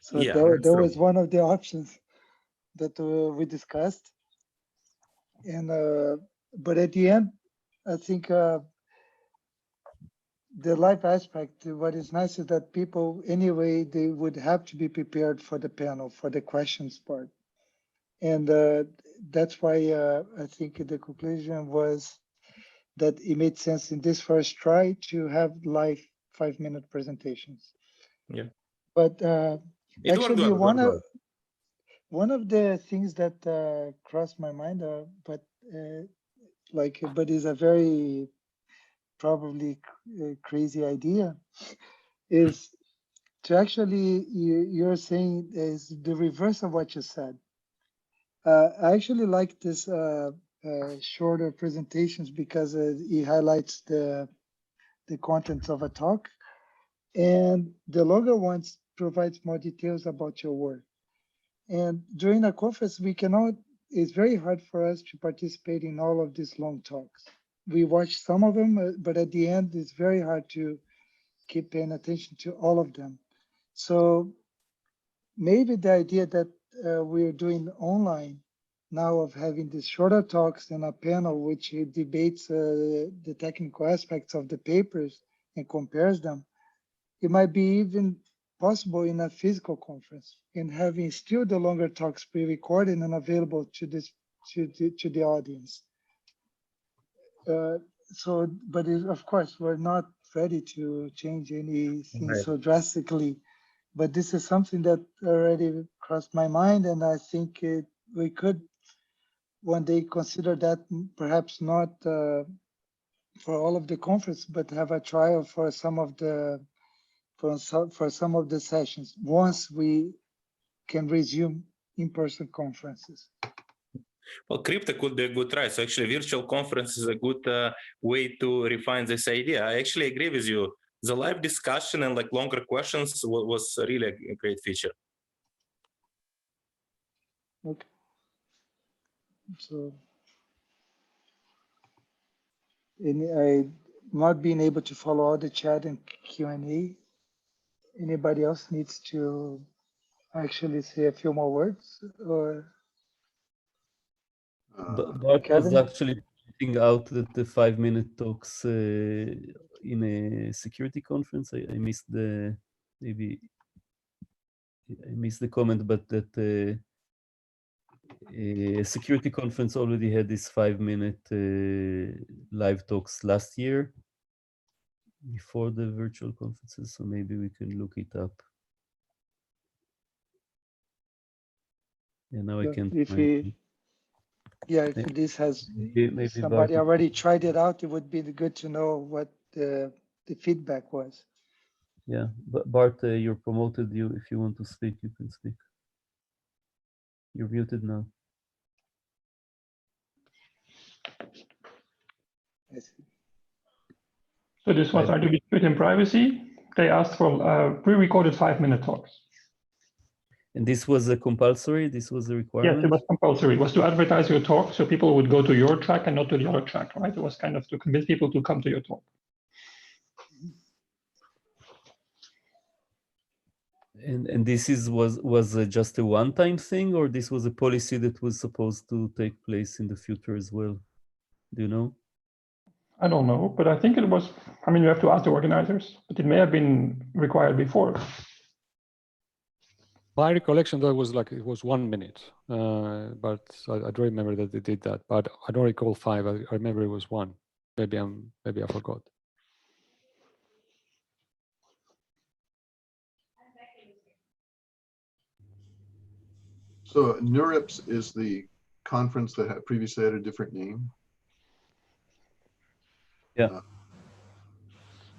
So yeah, that was one of the options that we discussed. And but at the end, I think the live aspect, what is nice is that people, anyway, they would have to be prepared for the panel, for the questions part. And that's why I think the conclusion was that it made sense in this first try to have live 5-minute presentations. Yeah. But actually, one of the things that crossed my mind, but like, but it's a very probably crazy idea, is to actually, you're saying is the reverse of what you said. I actually like this shorter presentations because it highlights the contents of a talk, and the longer ones provides more details about your work. And during a conference, we cannot, it's very hard for us to participate in all of these long talks. We watch some of them, but at the end, it's very hard to keep paying attention to all of them. So maybe the idea that we're doing online now of having these shorter talks and a panel which debates the technical aspects of the papers and compares them, it might be even possible in a physical conference and having still the longer talks pre-recorded and available to the audience. But of course, we're not ready to change anything so drastically. But this is something that already crossed my mind, and I think we could one day consider that, perhaps not for all of the conference, but have a trial for some of the for some of the sessions once we can resume in-person conferences. Well, crypto could be a good try. So actually, virtual conference is a good way to refine this idea. I actually agree with you. The live discussion and like longer questions was really a great feature. Okay. So, I not being able to follow all the chat and Q&A. Anybody else needs to actually say a few more words, or? Bart was actually pointing out that the 5-minute talks in a security conference. I missed the comment, but that a security conference already had this 5-minute live talks last year before the virtual conferences. So maybe we can look it up. Yeah, now I can. If this has maybe somebody Bart, already tried it out, it would be good to know what the feedback was. Yeah, but Bart, you're promoted. If you want to speak, you can speak. You're muted now. So this was to be put in privacy. They asked for pre-recorded 5-minute talks. And this was a compulsory? This was a requirement? Yes, it was compulsory. It was to advertise your talk, so people would go to your track and not to the other track, right? It was kind of to convince people to come to your talk. And this was just a one-time thing, or this was a policy that was supposed to take place in the future as well? Do you know? I don't know, but I think it was, I mean, you have to ask the organizers, but it may have been required before. My recollection, though, was like it was 1 minute, but I don't remember that they did that. But I don't recall 5. I remember it was 1. Maybe I forgot. So NeurIPS is the conference that had previously had a different name? Yeah.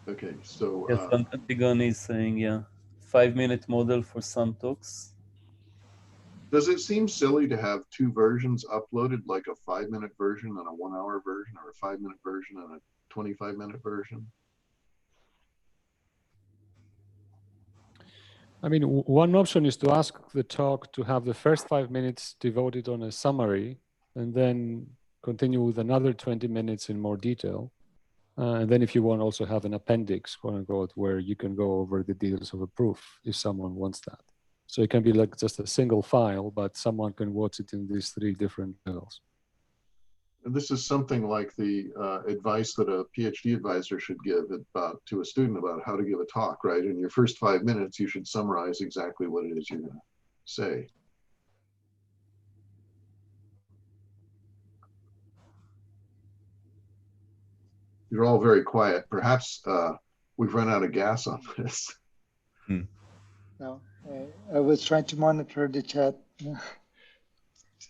Okay, so. Yes, Antigone is saying, yeah, 5-minute model for some talks. Does it seem silly to have 2 versions uploaded, like a 5-minute version and a 1-hour version, or a 5-minute version and a 25-minute version? I mean, one option is to ask the talk to have the first 5 minutes devoted on a summary, and then continue with another 20 minutes in more detail. And then if you want, also have an appendix, quote unquote, where you can go over the details of a proof if someone wants that. So it can be like just a single file, but someone can watch it in these 3 different levels. And this is something like the advice that a PhD advisor should give to a student about how to give a talk, right? In your first 5 minutes, you should summarize exactly what it is you're going to say. You're all very quiet. Perhaps we've run out of gas on this. No, I was trying to monitor the chat.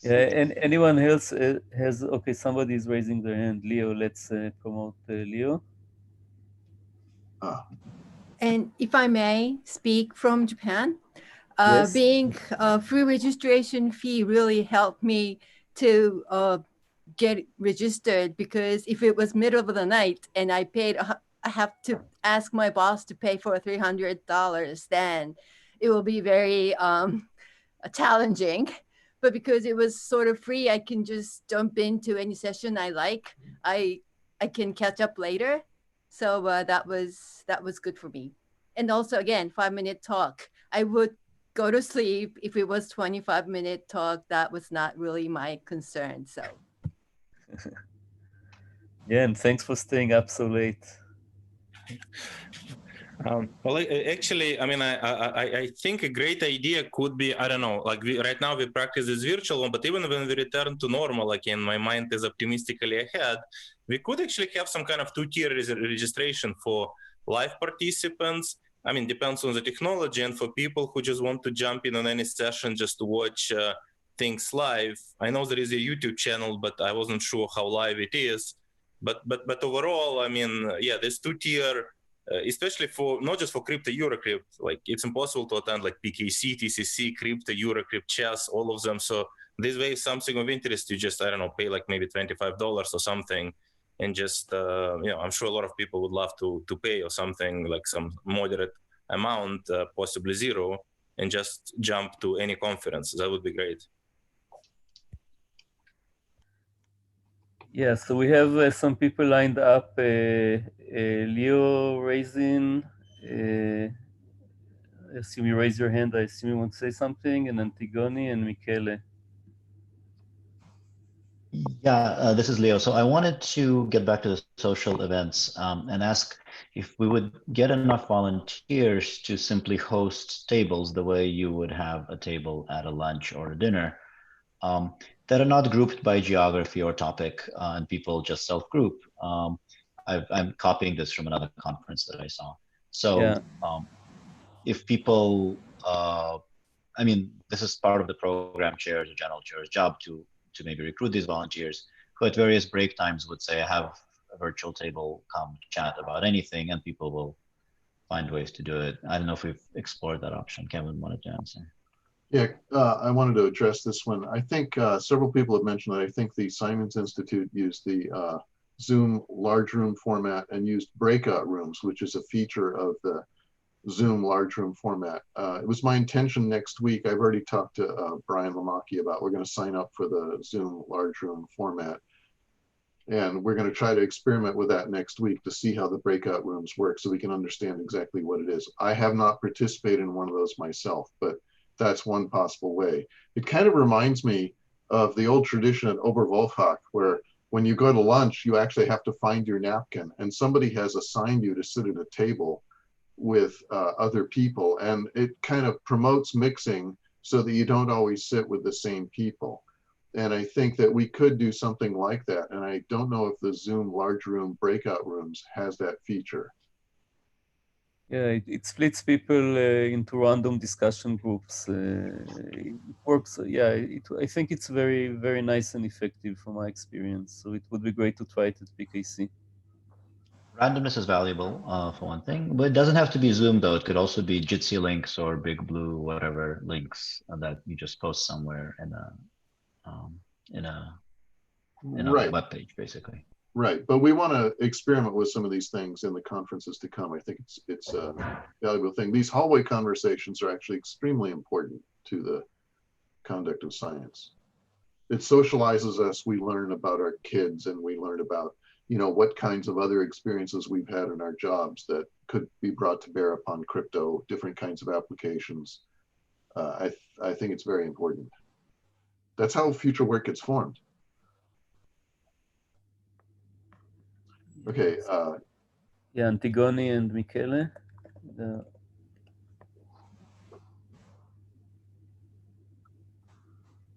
Yeah, and anyone else has, okay, somebody is raising their hand. Leo, let's promote Leo. And if I may speak from Japan, Yes. being a free registration fee really helped me to get registered, because if it was middle of the night and I paid, I have to ask my boss to pay for $300, then it will be very challenging. But because it was sort of free, I can just jump into any session I like. I can catch up later. So that was good for me. And also, again, 5-minute talk. I would go to sleep if it was 25-minute talk. That was not really my concern. So Yeah, and thanks for staying up so late. Well, actually, I mean, I think a great idea could be, I don't know, like right now we practice this virtual one, but even when we return to normal, like in my mind is optimistically ahead, we could actually have some kind of two-tier registration for live participants. I mean, depends on the technology, and for people who just want to jump in on any session just to watch things live. I know there is a YouTube channel, but I wasn't sure how live it is. But overall, I mean, yeah, this two-tier, especially for not just for crypto Eurocrypt, like it's impossible to attend like PKC, TCC, crypto Eurocrypt, chess, all of them. So this way, if something of interest, you just, I don't know, pay like maybe $25 or something, and just you know, I'm sure a lot of people would love to pay or something like some moderate amount, possibly zero, and just jump to any conference. That would be great. Yeah, so we have some people lined up. Leo raising. I assume you raise your hand. I assume you want to say something. And Antigone and Michele. Yeah, this is Leo. So I wanted to get back to the social events and ask if we would get enough volunteers to simply host tables the way you would have a table at a lunch or a dinner that are not grouped by geography or topic, and people just self-group. I'm copying this from another conference that I saw. So Yeah. if people, I mean, this is part of the program chair's or general chair's job to maybe recruit these volunteers who at various break times would say, I have a virtual table, come chat about anything, and people will find ways to do it. I don't know if we've explored that option. Kevin wanted to answer. Yeah, I wanted to address this one. I think several people have mentioned that I think the Simons Institute used the Zoom large room format and used breakout rooms, which is a feature of the Zoom large room format. It was my intention next week. I've already talked to Brian Lamaki about, we're going to sign up for the Zoom large room format. And we're going to try to experiment with that next week to see how the breakout rooms work so we can understand exactly what it is. I have not participated in one of those myself, but that's one possible way. It kind of reminds me of the old tradition at Oberwolfach, where when you go to lunch, you actually have to find your napkin, and somebody has assigned you to sit at a table with other people, and it kind of promotes mixing so that you don't always sit with the same people. And I think that we could do something like that, and I don't know if the Zoom large room breakout rooms has that feature. Yeah, it splits people into random discussion groups. It works. Yeah, I think it's very, very nice and effective from my experience. So it would be great to try it at PKC. Randomness is valuable for one thing, but it doesn't have to be Zoom though. It could also be Jitsi links or Big Blue, whatever links that you just post somewhere in a Right. web page, basically. Right, but we want to experiment with some of these things in the conferences to come. I think it's a valuable thing. These hallway conversations are actually extremely important to the conduct of science. It socializes us. We learn about our kids, and we learn about, you know, what kinds of other experiences we've had in our jobs that could be brought to bear upon crypto, different kinds of applications. I think it's very important. That's how future work gets formed. Okay. Yeah, Antigone and Michele.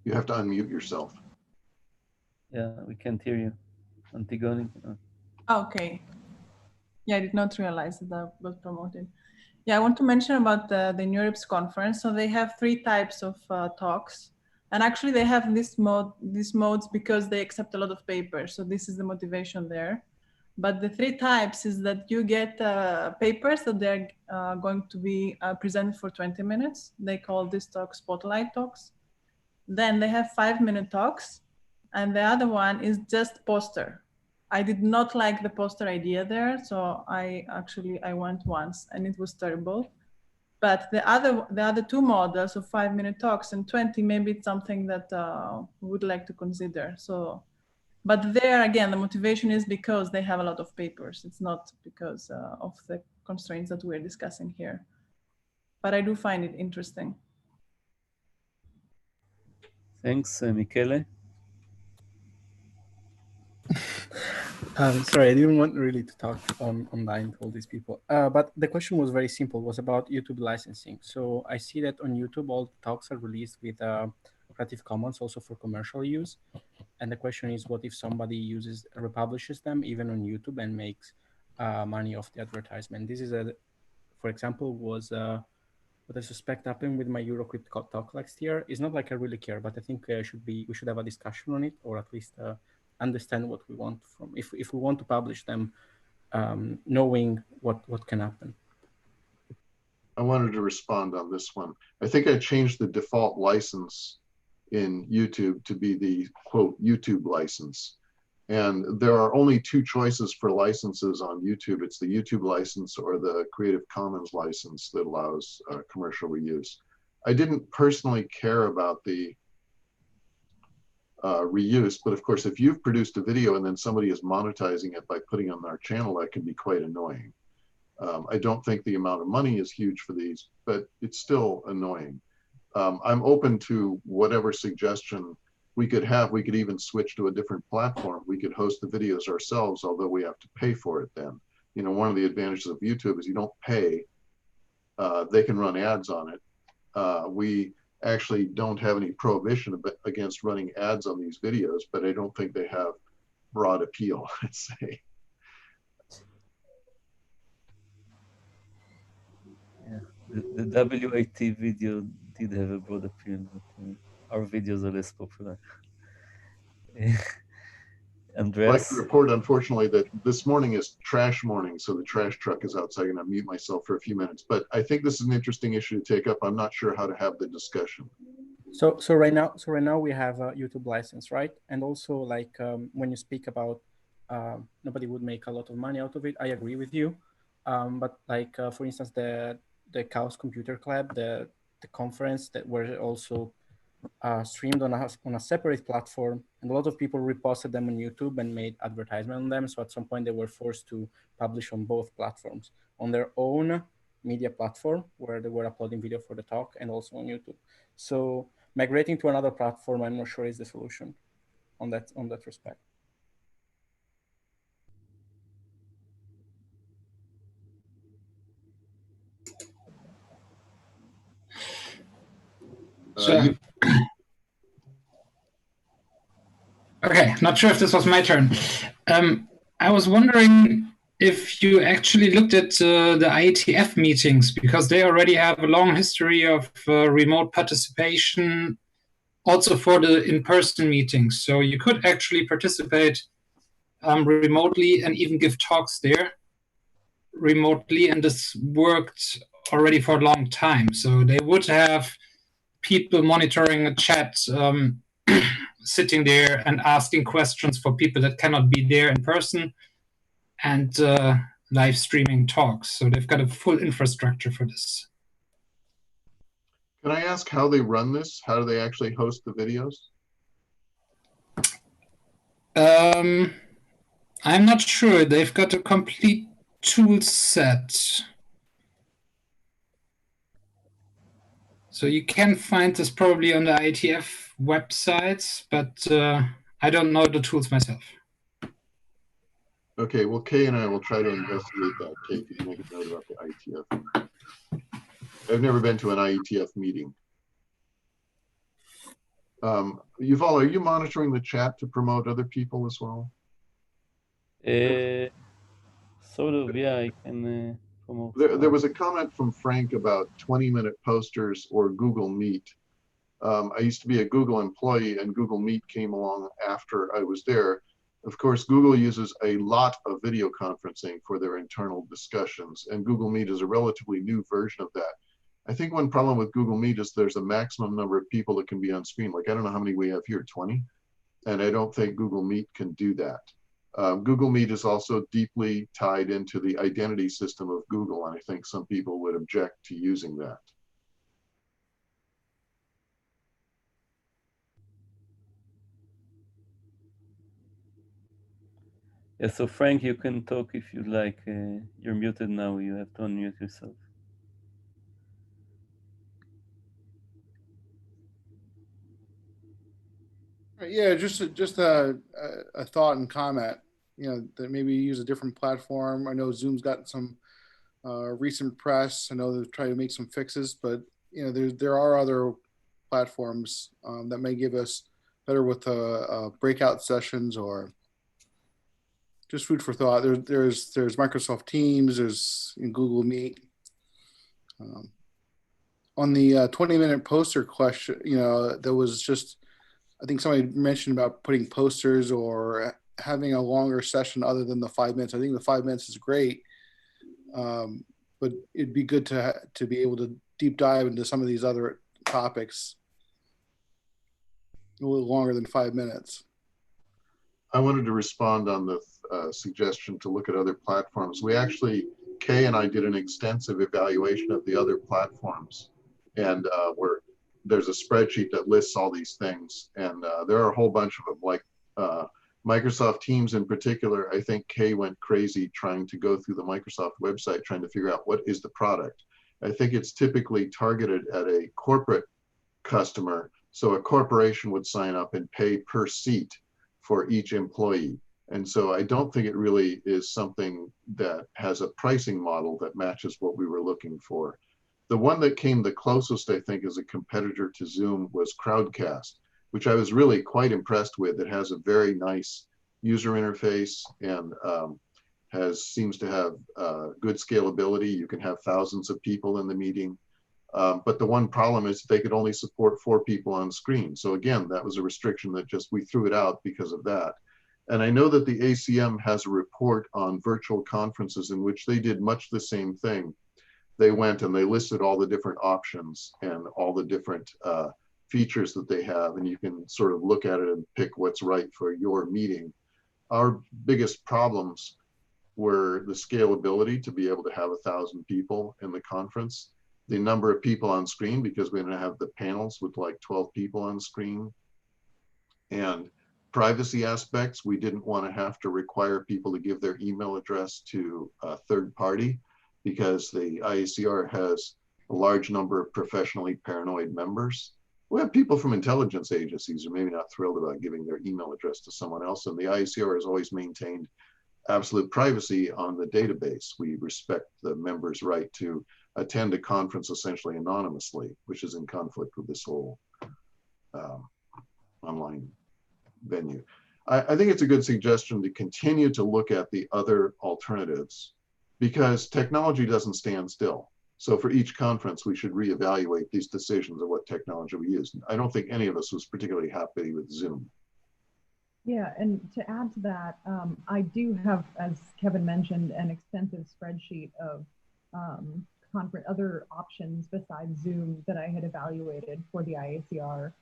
You have to unmute yourself. Yeah, we can't hear you. Antigone. Okay. Yeah, I did not realize that was promoted. Yeah, I want to mention about the NeurIPS conference. So they have 3 types of talks. And actually they have these modes because they accept a lot of papers. So this is the motivation there. But the 3 types is that you get papers that they're going to be presented for 20 minutes. They call this talk spotlight talks. Then they have 5-minute talks. And the other one is just poster. I did not like the poster idea there. So I went once and it was terrible. But the other 2 models of 5-minute talks and 20, maybe it's something that we would like to consider. So, but there again, the motivation is because they have a lot of papers. It's not because of the constraints that we're discussing here. But I do find it interesting. Thanks, Michele. Sorry, I didn't want really to talk online to all these people. But the question was very simple, was about YouTube licensing. So I see that on YouTube, all the talks are released with Creative Commons also for commercial use. And the question is, what if somebody republishes them even on YouTube and makes money off the advertisement? This is for example, was what I suspect happened with my Eurocrypt talk last year. It's not like I really care, but I think we should have a discussion on it, or at least understand what we want from, if we want to publish them, knowing what can happen. I wanted to respond on this one. I think I changed the default license in YouTube to be the quote YouTube license. And there are only 2 choices for licenses on YouTube. It's the YouTube license or the Creative Commons license that allows commercial reuse. I didn't personally care about the reuse, but of course, if you've produced a video and then somebody is monetizing it by putting it on our channel, that can be quite annoying. I don't think the amount of money is huge for these, but it's still annoying. I'm open to whatever suggestion we could have. We could even switch to a different platform. We could host the videos ourselves, although we have to pay for it then. You know, one of the advantages of YouTube is you don't pay. They can run ads on it. We actually don't have any prohibition against running ads on these videos, but I don't think they have broad appeal, I'd say. Yeah, the WAT video did have a broad appeal, but our videos are less popular. Andreas? I'd like to report, unfortunately, that this morning is trash morning, so the trash truck is outside and I mute myself for a few minutes. But I think this is an interesting issue to take up. I'm not sure how to have the discussion. So right now we have a YouTube license, right? And also, like, when you speak about nobody would make a lot of money out of it, I agree with you. But like, for instance, the Chaos Computer Club, the conference that were also streamed on a separate platform, and a lot of people reposted them on YouTube and made advertisement on them. So at some point they were forced to publish on both platforms, on their own media platform where they were uploading video for the talk, and also on YouTube. So migrating to another platform, I'm not sure is the solution on that respect. So, okay, not sure if this was my turn. I was wondering if you actually looked at the IETF meetings, because they already have a long history of remote participation, also for the in-person meetings. So you could actually participate remotely and even give talks there remotely, and this worked already for a long time. So they would have people monitoring a chat, sitting there and asking questions for people that cannot be there in person, and live streaming talks. So they've got a full infrastructure for this. Can I ask how they run this? How do they actually host the videos? I'm not sure. They've got a complete tool set. So you can find this probably on the IETF websites, but I don't know the tools myself. Okay, well, Kay and I will try to investigate that. Kay, could you make a note about the IETF? I've never been to an IETF meeting. Yuval, are you monitoring the chat to promote other people as well? Sort of, yeah, I can promote. There was a comment from Frank about 20-minute posters or Google Meet. I used to be a Google employee, and Google Meet came along after I was there. Of course, Google uses a lot of video conferencing for their internal discussions, and Google Meet is a relatively new version of that. I think one problem with Google Meet is there's a maximum number of people that can be on screen. Like, I don't know how many we have here, 20? And I don't think Google Meet can do that. Google Meet is also deeply tied into the identity system of Google, and I think some people would object to using that. Yeah, so Frank, you can talk if you like. You're muted now. You have to unmute yourself. Yeah, just a thought and comment. You know, that maybe use a different platform. I know Zoom's got some recent press. I know they're trying to make some fixes, but you know, there are other platforms that may give us better with breakout sessions or just food for thought. There's Microsoft Teams. There's Google Meet. On the 20-minute poster question, you know, there was just, I think somebody mentioned about putting posters or having a longer session other than the 5 minutes. I think the 5 minutes is great, but it'd be good to be able to deep dive into some of these other topics a little longer than 5 minutes. I wanted to respond on the suggestion to look at other platforms. We actually, Kay and I did an extensive evaluation of the other platforms, and there's a spreadsheet that lists all these things, and there are a whole bunch of them, like Microsoft Teams in particular. I think Kay went crazy trying to go through the Microsoft website, trying to figure out what is the product. I think it's typically targeted at a corporate customer. So a corporation would sign up and pay per seat for each employee. And so I don't think it really is something that has a pricing model that matches what we were looking for. The one that came the closest, I think, as a competitor to Zoom was Crowdcast, which I was really quite impressed with. It has a very nice user interface and seems to have good scalability. You can have thousands of people in the meeting. But the one problem is they could only support 4 people on screen. So again, that was a restriction that just, we threw it out because of that. And I know that the ACM has a report on virtual conferences in which they did much the same thing. They went and they listed all the different options and all the different features that they have, and you can sort of look at it and pick what's right for your meeting. Our biggest problems were the scalability to be able to have 1,000 people in the conference, the number of people on screen, because we're going to have the panels with like 12 people on screen, and privacy aspects. We didn't want to have to require people to give their email address to a third party, because the IACR has a large number of professionally paranoid members. We have people from intelligence agencies who are maybe not thrilled about giving their email address to someone else, and the IACR has always maintained absolute privacy on the database. We respect the members' right to attend a conference essentially anonymously, which is in conflict with this whole online venue. I think it's a good suggestion to continue to look at the other alternatives, because technology doesn't stand still. So for each conference, we should reevaluate these decisions of what technology we use. I don't think any of us was particularly happy with Zoom. Yeah, and to add to that, I do have, as Kevin mentioned, an extensive spreadsheet of other options besides Zoom that I had evaluated for the IACR.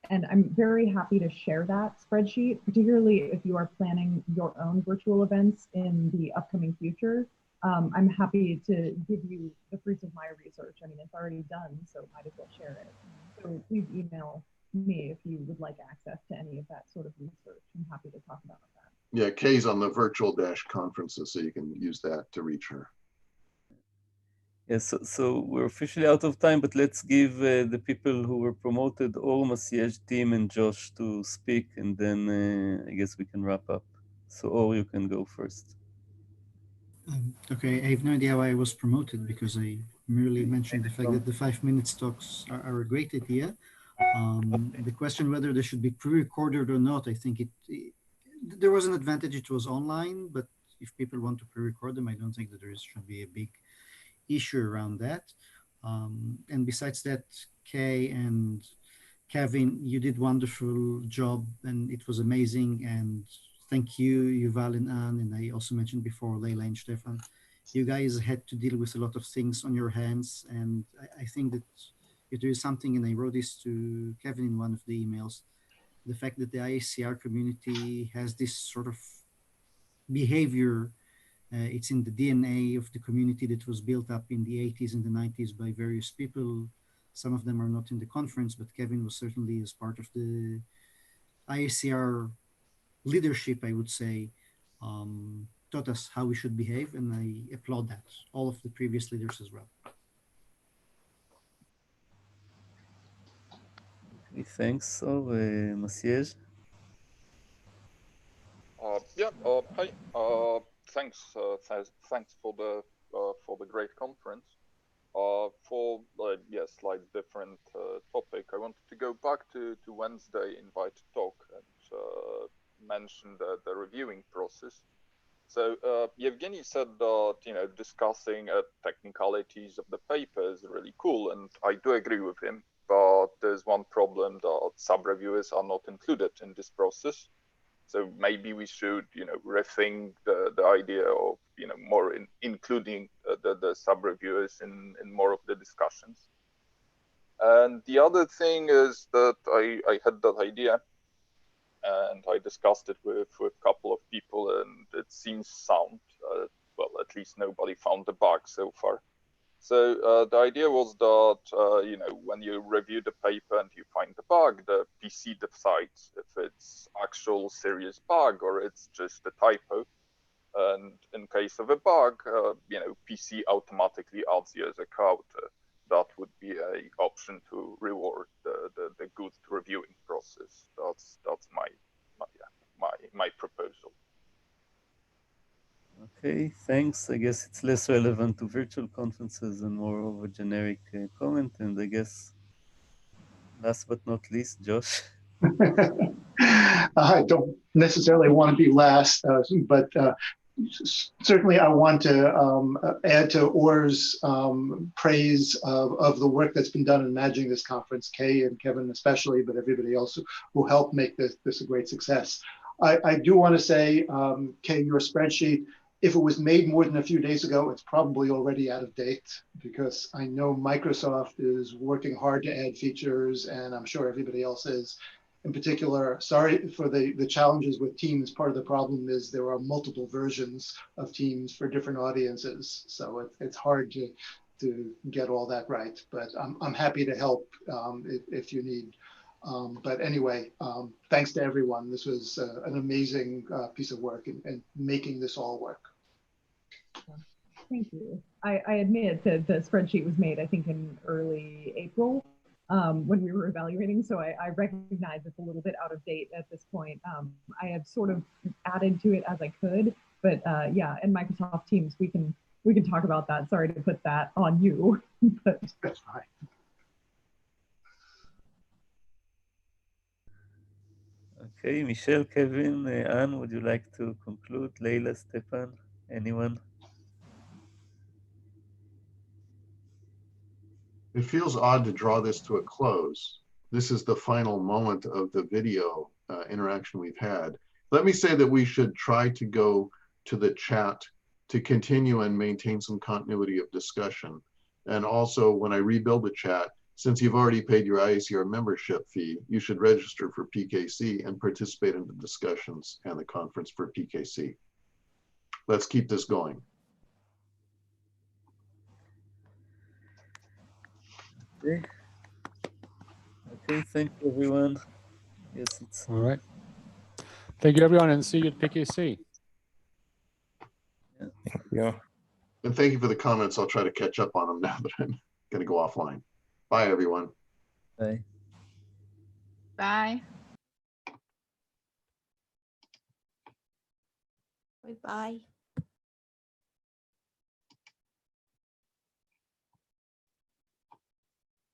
And I'm very happy to share that spreadsheet, particularly if you are planning your own virtual events in the upcoming future. I'm happy to give you the fruits of my research. I mean, it's already done, so might as well share it. So please email me if you would like access to any of that sort of research. I'm happy to talk about that. Yeah, Kay's on the virtual-conferences, so you can use that to reach her. Yes, so we're officially out of time, but let's give the people who were promoted, Or, Masiej, Tim, and Josh, to speak, and then I guess we can wrap up. So Or, you can go first. Okay, I have no idea why I was promoted, because I merely mentioned the fact that the 5 minute talks are a great idea. The question whether they should be pre-recorded or not, I think there was an advantage it was online, but if people want to pre-record them, I don't think that should be a big issue around that. And besides that, Kay and Kevin, you did wonderful job and it was amazing. And thank you, Yuval and Anne, and I also mentioned before, Leila and Stefan. You guys had to deal with a lot of things on your hands. And I think that if there is something, and I wrote this to Kevin in one of the emails, the fact that the IACR community has this sort of behavior, it's in the DNA of the community that was built up in the 80s and the 90s by various people. Some of them are not in the conference, but Kevin was certainly as part of the IACR leadership, I would say, taught us how we should behave, and I applaud that. All of the previous leaders as well. Okay, thanks. So, Maciej? Yeah. Hi. Thanks. Thanks for the great conference. For yes, like different topic, I wanted to go back to Wednesday invite talk and mention the reviewing process. So Yevgeny said that discussing technicalities of the paper is really cool, and I do agree with him. But there's one problem that sub-reviewers are not included in this process. So maybe we should, rethink the idea of, more including the sub-reviewers in more of the discussions. And the other thing is that I had that idea, and I discussed it with a couple of people, and it seems sound. Well, at least nobody found the bug so far. So the idea was that, when you review the paper and you find the bug, the PC decides if it's actual serious bug or it's just a typo. And in case of a bug, PC automatically adds you as a counter. That would be an option to reward the good reviewing process. That's my proposal. Okay, thanks. I guess it's less relevant to virtual conferences and more of a generic comment. And I guess last but not least, Josh. I don't necessarily want to be last, but certainly I want to add to Or's praise of the work that's been done in managing this conference, Kay and Kevin especially, but everybody else who helped make this a great success. I do want to say, Kay, your spreadsheet, if it was made more than a few days ago, it's probably already out of date, because I know Microsoft is working hard to add features, and I'm sure everybody else is. In particular, sorry for the challenges with Teams. Part of the problem is there are multiple versions of Teams for different audiences, so it's hard to get all that right. But I'm happy to help if you need. But anyway, thanks to everyone. This was an amazing piece of work and making this all work. Thank you. I admit that the spreadsheet was made, I think, in early April when we were evaluating. So I recognize it's a little bit out of date at this point. I have sort of added to it as I could, but yeah, in Microsoft Teams, we can talk about that. Sorry to put that on you, but that's fine. Okay, Michelle, Kevin, Anne, would you like to conclude? Leila, Stefan, anyone? It feels odd to draw this to a close. This is the final moment of the video interaction we've had. Let me say that we should try to go to the chat to continue and maintain some continuity of discussion. And also, when I rebuild the chat, since you've already paid your IACR membership fee, you should register for PKC and participate in the discussions and the conference for PKC. Let's keep this going. Okay. Okay, thank you, everyone. Yes, it's all right. Thank you, everyone, and see you at PKC. Yeah. Thank you. And thank you for the comments. I'll try to catch up on them now that I'm going to go offline. Bye, everyone. Bye. Bye. Bye-bye.